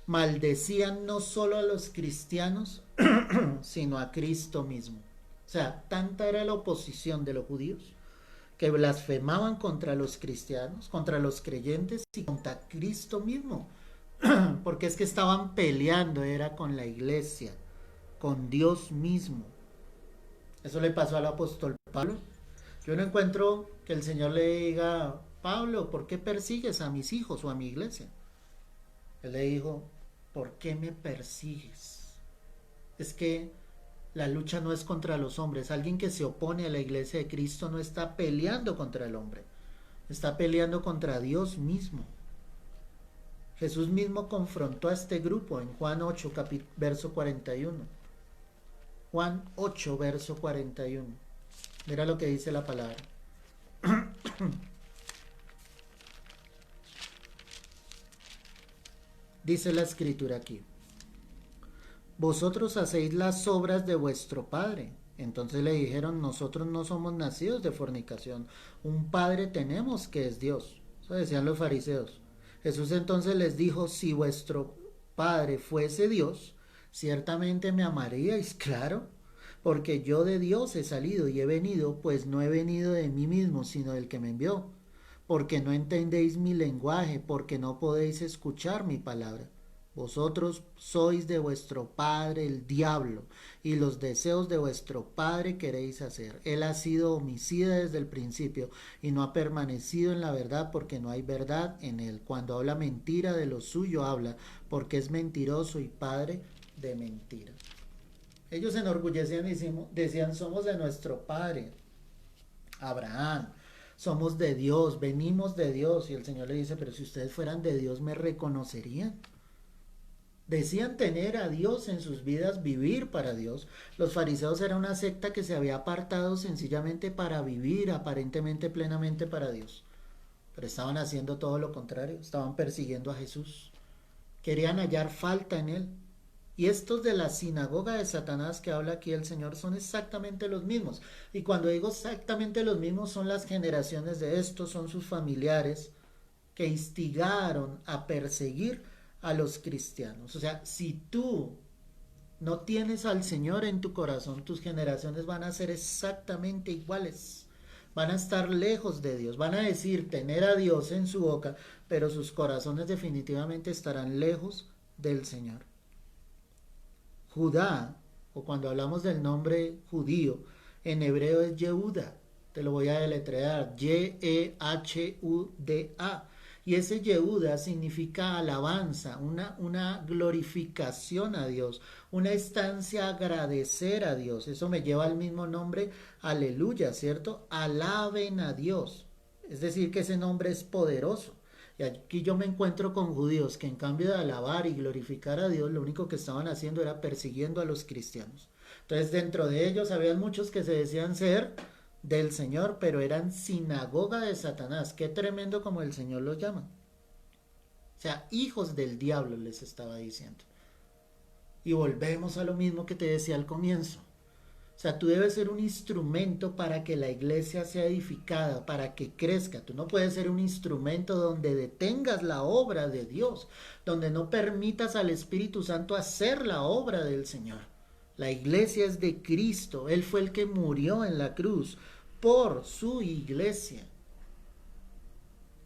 A: maldecían no solo a los cristianos, sino a Cristo mismo. O sea, tanta era la oposición de los judíos que blasfemaban contra los cristianos, contra los creyentes y contra Cristo mismo, porque es que estaban peleando, era con la iglesia, con Dios mismo. Eso le pasó al apóstol Pablo. Yo no encuentro que el Señor le diga: Pablo, ¿por qué persigues a mis hijos o a mi iglesia? Él le dijo: ¿por qué me persigues? Es que la lucha no es contra los hombres. Alguien que se opone a la iglesia de Cristo no está peleando contra el hombre, está peleando contra Dios mismo. Jesús mismo confrontó a este grupo en Juan 8, verso 41. Juan 8, verso 41. Mira lo que dice la palabra. Dice la escritura aquí: vosotros hacéis las obras de vuestro padre. Entonces le dijeron: nosotros no somos nacidos de fornicación, un padre tenemos que es Dios. Eso decían los fariseos. Jesús entonces les dijo: si vuestro padre fuese Dios, ciertamente me amaríais, claro, porque yo de Dios he salido y he venido, pues no he venido de mí mismo, sino del que me envió. Porque no entendéis mi lenguaje, porque no podéis escuchar mi palabra. Vosotros sois de vuestro padre el diablo, y los deseos de vuestro padre queréis hacer. Él ha sido homicida desde el principio, y no ha permanecido en la verdad, porque no hay verdad en él. Cuando habla mentira, de lo suyo habla, porque es mentiroso y padre de mentira. Ellos se enorgullecían y decían: somos de nuestro padre Abraham, somos de Dios, venimos de Dios. Y el Señor le dice: pero si ustedes fueran de Dios, me reconocerían. Decían tener a Dios en sus vidas, vivir para Dios. Los fariseos eran una secta que se había apartado sencillamente para vivir aparentemente plenamente para Dios, pero estaban haciendo todo lo contrario, estaban persiguiendo a Jesús, querían hallar falta en él. Y estos de la sinagoga de Satanás que habla aquí el Señor son exactamente los mismos. Y cuando digo exactamente los mismos, son las generaciones de estos, son sus familiares que instigaron a perseguir a los cristianos. O sea, si tú no tienes al Señor en tu corazón, tus generaciones van a ser exactamente iguales. Van a estar lejos de Dios, van a decir tener a Dios en su boca, pero sus corazones definitivamente estarán lejos del Señor. Judá, o cuando hablamos del nombre judío, en hebreo es Yehuda. Te lo voy a deletrear: Yehuda. Y ese Yehuda significa alabanza, una glorificación a Dios, una estancia a agradecer a Dios. Eso me lleva al mismo nombre, aleluya, ¿cierto? Alaben a Dios. Es decir, que ese nombre es poderoso. Y aquí yo me encuentro con judíos que en cambio de alabar y glorificar a Dios, lo único que estaban haciendo era persiguiendo a los cristianos. Entonces dentro de ellos había muchos que se decían ser del Señor, pero eran sinagoga de Satanás. Qué tremendo como el Señor los llama. O sea, hijos del diablo les estaba diciendo. Y volvemos a lo mismo que te decía al comienzo. O sea, tú debes ser un instrumento para que la iglesia sea edificada, para que crezca. Tú no puedes ser un instrumento donde detengas la obra de Dios, donde no permitas al Espíritu Santo hacer la obra del Señor. La iglesia es de Cristo. Él fue el que murió en la cruz por su iglesia.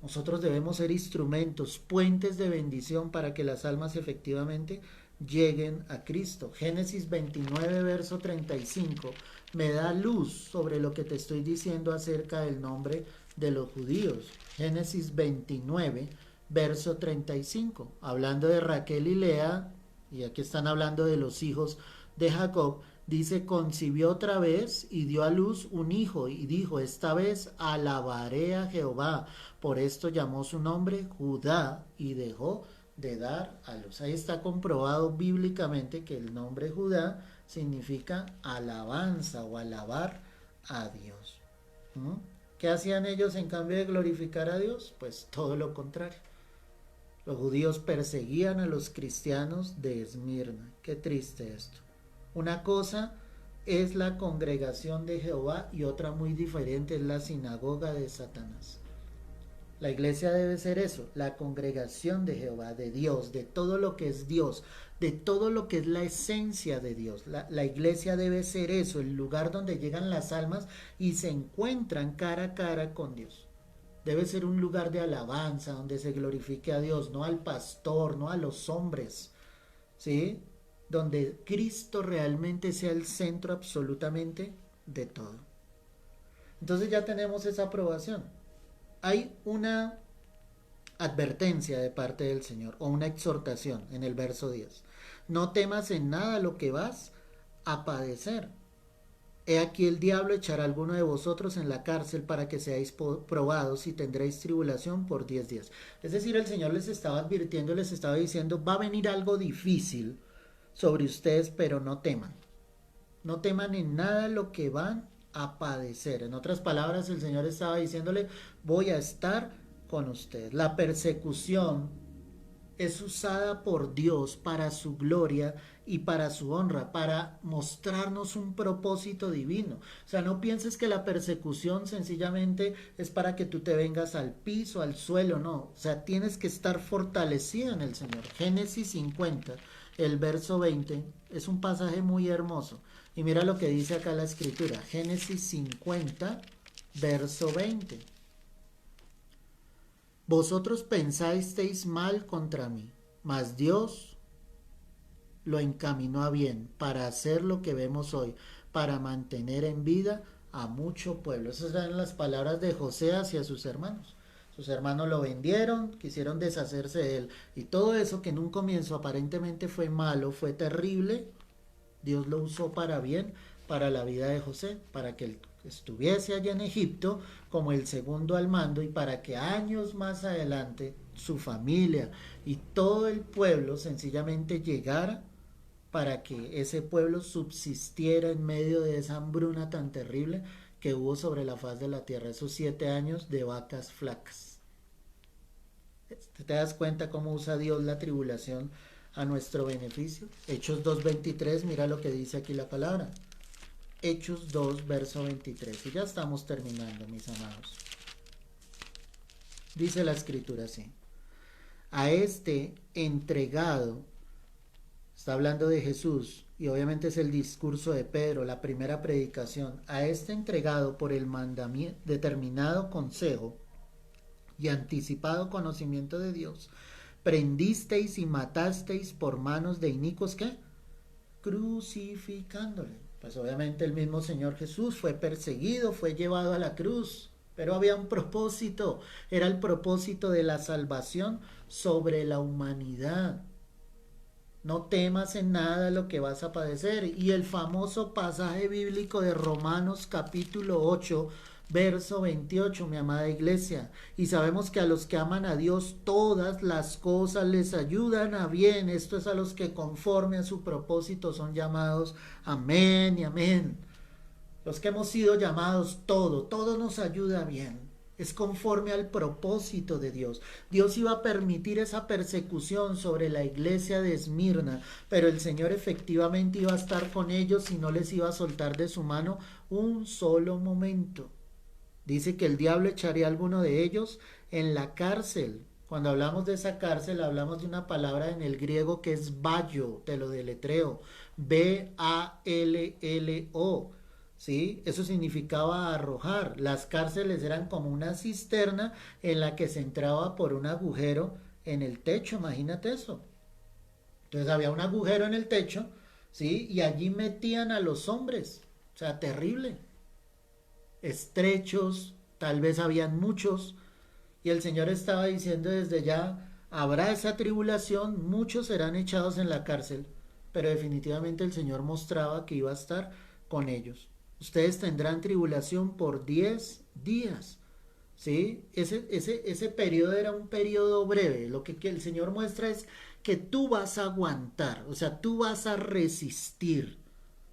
A: Nosotros debemos ser instrumentos, puentes de bendición para que las almas efectivamente lleguen a Cristo. Génesis 29, verso 35, me da luz sobre lo que te estoy diciendo acerca del nombre de los judíos. Génesis 29, verso 35, hablando de Raquel y Lea, y aquí están hablando de los hijos de Jacob. Dice, concibió otra vez y dio a luz un hijo y dijo, esta vez alabaré a Jehová. Por esto llamó su nombre Judá y dejó de dar a luz. Ahí está comprobado bíblicamente que el nombre Judá significa alabanza o alabar a Dios. ¿Qué hacían ellos en cambio de glorificar a Dios? Pues todo lo contrario. Los judíos perseguían a los cristianos de Esmirna. Qué triste esto. Una cosa es la congregación de Jehová y otra muy diferente es la sinagoga de Satanás. La iglesia debe ser eso, la congregación de Jehová, de Dios, de todo lo que es Dios, de todo lo que es la esencia de Dios. La iglesia debe ser eso, el lugar donde llegan las almas y se encuentran cara a cara con Dios. Debe ser un lugar de alabanza donde se glorifique a Dios, no al pastor, no a los hombres, ¿sí? Donde Cristo realmente sea el centro absolutamente de todo. Entonces ya tenemos esa aprobación. Hay una advertencia de parte del Señor o una exhortación en el verso 10. No temas en nada lo que vas a padecer. He aquí el diablo echará a alguno de vosotros en la cárcel para que seáis probados y tendréis tribulación por 10 días. Es decir, el Señor les estaba advirtiendo, les estaba diciendo, va a venir algo difícil sobre ustedes, pero no teman. No teman en nada lo que van a padecer. En otras palabras, el Señor estaba diciéndole, voy a estar con ustedes. La persecución es usada por Dios para su gloria y para su honra, para mostrarnos un propósito divino. O sea, no pienses que la persecución sencillamente es para que tú te vengas al piso, al suelo, no. O sea, tienes que estar fortalecida en el Señor. Génesis 50, el verso 20, es un pasaje muy hermoso. Y mira lo que dice acá la escritura. Génesis 50, verso 20. Vosotros pensasteis mal contra mí, mas Dios lo encaminó a bien para hacer lo que vemos hoy, para mantener en vida a mucho pueblo. Esas eran las palabras de José hacia sus hermanos. Sus hermanos lo vendieron, quisieron deshacerse de él. Y todo eso que en un comienzo aparentemente fue malo, fue terrible, Dios lo usó para bien, para la vida de José, para que él estuviese allá en Egipto como el segundo al mando y para que años más adelante su familia y todo el pueblo sencillamente llegara para que ese pueblo subsistiera en medio de esa hambruna tan terrible que hubo sobre la faz de la tierra, esos 7 años de vacas flacas. ¿Te das cuenta cómo usa Dios la tribulación a nuestro beneficio? Hechos 2:23, mira lo que dice aquí la palabra. Hechos 2, verso 23. Y ya estamos terminando, mis amados. Dice la escritura así. A este entregado, está hablando de Jesús, y obviamente es el discurso de Pedro, la primera predicación. A este entregado por el mandamiento, determinado consejo y anticipado conocimiento de Dios, prendisteis y matasteis por manos de inicuos, ¿qué? Crucificándole. Pues obviamente el mismo Señor Jesús fue perseguido, fue llevado a la cruz, pero había un propósito, era el propósito de la salvación sobre la humanidad. No temas en nada lo que vas a padecer. Y el famoso pasaje bíblico de Romanos capítulo 8, verso 28, mi amada iglesia. Y sabemos que a los que aman a Dios todas las cosas les ayudan a bien. Esto es a los que conforme a su propósito son llamados. Amén y amén. Los que hemos sido llamados, todo nos ayuda bien. es conforme al propósito de Dios. Dios iba a permitir esa persecución sobre la iglesia de Esmirna, pero el Señor efectivamente iba a estar con ellos y no les iba a soltar de su mano un solo momento. Dice que el diablo echaría a alguno de ellos en la cárcel. Cuando hablamos de esa cárcel, hablamos de una palabra en el griego que es ballo, te lo deletreo, Ballo. ¿Sí? Eso significaba arrojar. Las cárceles eran como una cisterna en la que se entraba por un agujero en el techo, imagínate eso. Entonces había un agujero en el techo, ¿sí? Y allí metían a los hombres. O sea, terrible. Estrechos, tal vez habían muchos, y el Señor estaba diciendo desde ya, habrá esa tribulación, muchos serán echados en la cárcel, pero definitivamente el Señor mostraba que iba a estar con ellos. Ustedes tendrán tribulación por 10 días. ¿Sí? Ese periodo era un periodo breve. Lo que el Señor muestra es que tú vas a aguantar, o sea, tú vas a resistir.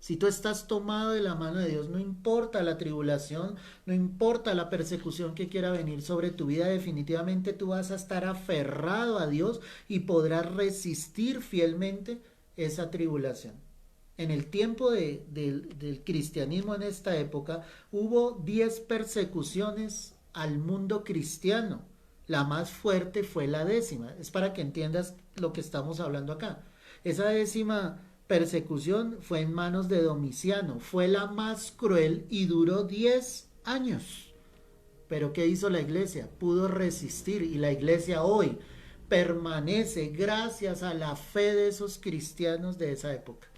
A: Si tú estás tomado de la mano de Dios, no importa la tribulación, no importa la persecución que quiera venir sobre tu vida, definitivamente tú vas a estar aferrado a Dios y podrás resistir fielmente esa tribulación. En el tiempo del cristianismo en esta época hubo 10 persecuciones al mundo cristiano. La más fuerte fue la 10ª. Es para que entiendas lo que estamos hablando acá. Esa 10ª persecución fue en manos de Domiciano. Fue la más cruel y duró 10 años. Pero ¿qué hizo la iglesia? Pudo resistir, y la iglesia hoy permanece gracias a la fe de esos cristianos de esa época.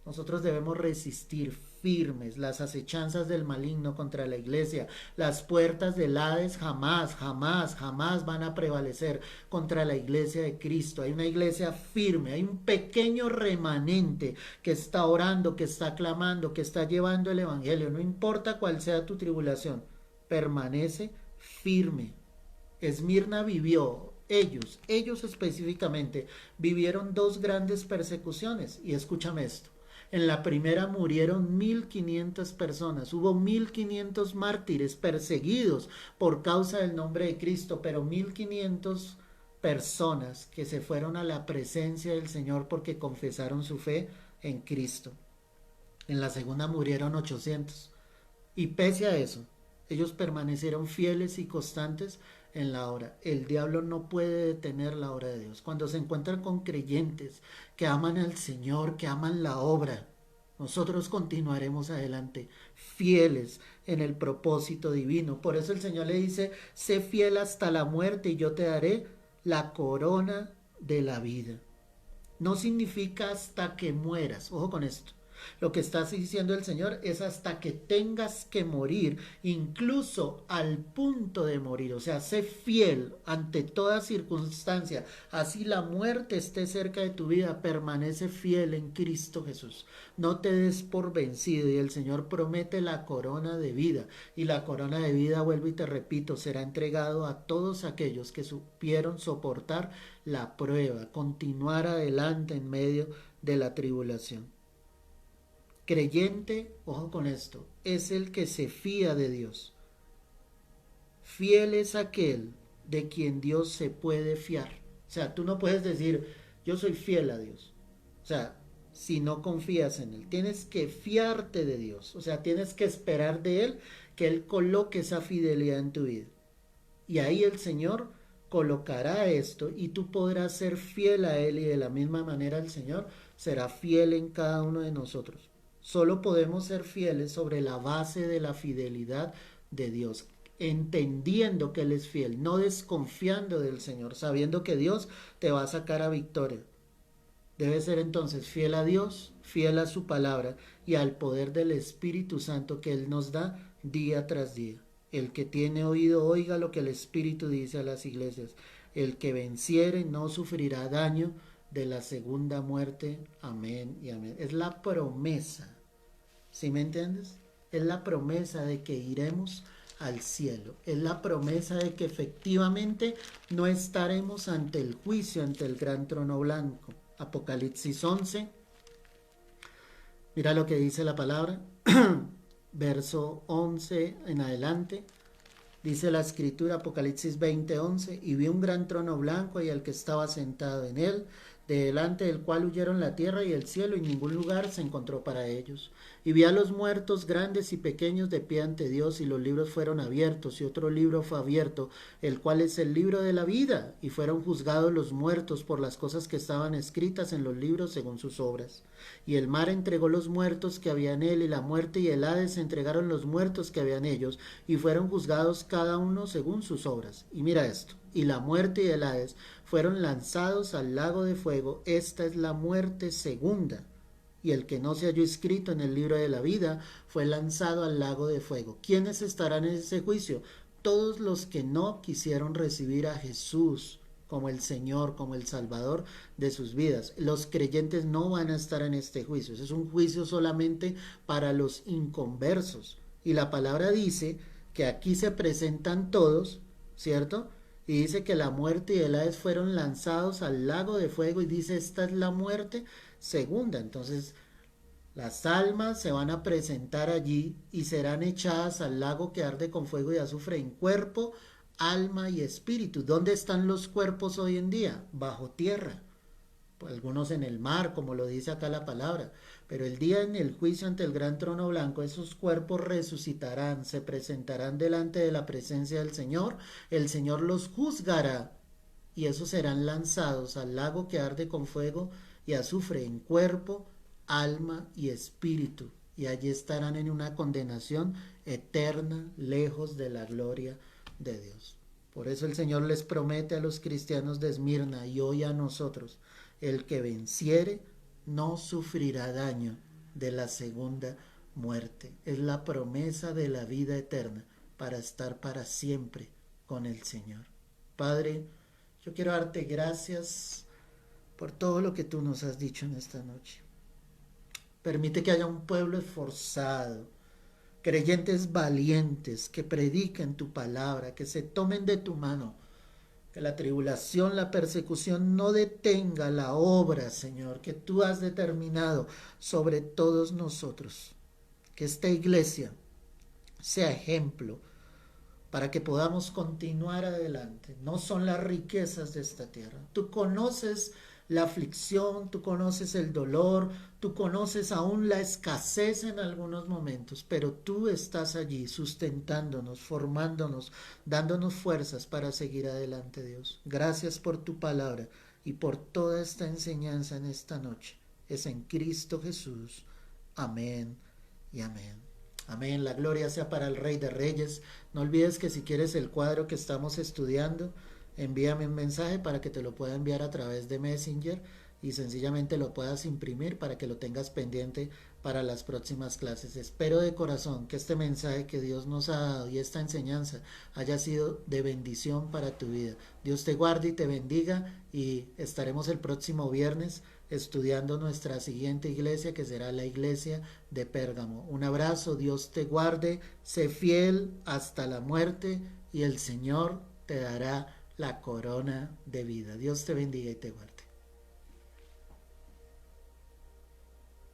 A: Nosotros debemos resistir firmes las acechanzas del maligno contra la iglesia. Las puertas del Hades jamás, jamás, jamás van a prevalecer contra la iglesia de Cristo. Hay una iglesia firme, hay un pequeño remanente que está orando, que está clamando, que está llevando el evangelio. No importa cuál sea tu tribulación, permanece firme. Esmirna vivió, ellos específicamente, vivieron 2 grandes persecuciones. Y escúchame esto. En la primera murieron 1500 personas, hubo 1500 mártires perseguidos por causa del nombre de Cristo, pero 1500 personas que se fueron a la presencia del Señor porque confesaron su fe en Cristo. En la segunda murieron 800. Y pese a eso, ellos permanecieron fieles y constantes en la obra. El diablo no puede detener la obra de Dios. Cuando se encuentran con creyentes que aman al Señor, que aman la obra, nosotros continuaremos adelante, fieles en el propósito divino. Por eso el Señor le dice, sé fiel hasta la muerte y yo te daré la corona de la vida. No significa hasta que mueras. Ojo con esto. Lo que está diciendo el Señor es hasta que tengas que morir, incluso al punto de morir. O sea, sé fiel ante toda circunstancia. Así la muerte esté cerca de tu vida, permanece fiel en Cristo Jesús. No te des por vencido, y el Señor promete la corona de vida. Y la corona de vida, vuelvo y te repito, será entregado a todos aquellos que supieron soportar la prueba, continuar adelante en medio de la tribulación. Creyente, ojo con esto, es el que se fía de Dios. Fiel es aquel de quien Dios se puede fiar. O sea, tú no puedes decir, yo soy fiel a Dios. O sea, si no confías en Él, tienes que fiarte de Dios. O sea, tienes que esperar de Él que Él coloque esa fidelidad en tu vida. Y ahí el Señor colocará esto y tú podrás ser fiel a Él, y de la misma manera el Señor será fiel en cada uno de nosotros. Solo podemos ser fieles sobre la base de la fidelidad de Dios, entendiendo que Él es fiel, no desconfiando del Señor, sabiendo que Dios te va a sacar a victoria. Debes ser entonces fiel a Dios, fiel a su palabra y al poder del Espíritu Santo que Él nos da día tras día. El que tiene oído, oiga lo que el Espíritu dice a las iglesias. El que venciere no sufrirá daño de la segunda muerte. Amén y amén. Es la promesa. ¿Sí me entiendes? Es la promesa de que iremos al cielo. Es la promesa de que efectivamente no estaremos ante el juicio, ante el gran trono blanco. Apocalipsis 11. Mira lo que dice la palabra. Verso 11 en adelante. Dice la escritura, Apocalipsis 20:11, y vi un gran trono blanco y al que estaba sentado en él, delante del cual huyeron la tierra y el cielo, y ningún lugar se encontró para ellos. Y vi a los muertos grandes y pequeños de pie ante Dios, y los libros fueron abiertos, y otro libro fue abierto, el cual es el libro de la vida, y fueron juzgados los muertos por las cosas que estaban escritas en los libros según sus obras. Y el mar entregó los muertos que había en él, y la muerte y el Hades entregaron los muertos que había en ellos, y fueron juzgados cada uno según sus obras. Y mira esto, y la muerte y el Hades fueron lanzados al lago de fuego. Esta es la muerte segunda. Y el que no se halló escrito en el libro de la vida fue lanzado al lago de fuego. ¿Quiénes estarán en ese juicio? Todos los que no quisieron recibir a Jesús como el Señor, como el Salvador de sus vidas. Los creyentes no van a estar en este juicio. Es un juicio solamente para los inconversos. Y la palabra dice que aquí se presentan todos, ¿cierto? Y dice que la muerte y el Hades fueron lanzados al lago de fuego, y dice, esta es la muerte segunda. Entonces las almas se van a presentar allí y serán echadas al lago que arde con fuego y azufre en cuerpo, alma y espíritu. ¿Dónde están los cuerpos hoy en día? Bajo tierra. Algunos en el mar, como lo dice acá la palabra. Pero el día en el juicio ante el gran trono blanco, esos cuerpos resucitarán, se presentarán delante de la presencia del Señor. El Señor los juzgará y esos serán lanzados al lago que arde con fuego y azufre en cuerpo, alma y espíritu. Y allí estarán en una condenación eterna, lejos de la gloria de Dios. Por eso el Señor les promete a los cristianos de Esmirna y hoy a nosotros: el que venciere no sufrirá daño de la segunda muerte. Es la promesa de la vida eterna para estar para siempre con el Señor. Padre, yo quiero darte gracias por todo lo que tú nos has dicho en esta noche. Permite que haya un pueblo esforzado, creyentes valientes, que prediquen tu palabra, que se tomen de tu mano. Que la tribulación, la persecución no detenga la obra, Señor, que tú has determinado sobre todos nosotros. Que esta iglesia sea ejemplo para que podamos continuar adelante. No son las riquezas de esta tierra. Tú conoces la aflicción, tú conoces el dolor, tú conoces aún la escasez en algunos momentos, pero tú estás allí sustentándonos, formándonos, dándonos fuerzas para seguir adelante, Dios. Gracias por tu palabra y por toda esta enseñanza en esta noche. Es en Cristo Jesús. Amén y amén. Amén, la gloria sea para el Rey de Reyes. No olvides que si quieres el cuadro que estamos estudiando, envíame un mensaje para que te lo pueda enviar a través de Messenger y sencillamente lo puedas imprimir para que lo tengas pendiente para las próximas clases. Espero de corazón que este mensaje que Dios nos ha dado y esta enseñanza haya sido de bendición para tu vida. Dios te guarde y te bendiga, y estaremos el próximo viernes estudiando nuestra siguiente iglesia, que será la iglesia de Pérgamo. Un abrazo, Dios te guarde, sé fiel hasta la muerte y el Señor te dará la corona de vida. Dios te bendiga y te guarde.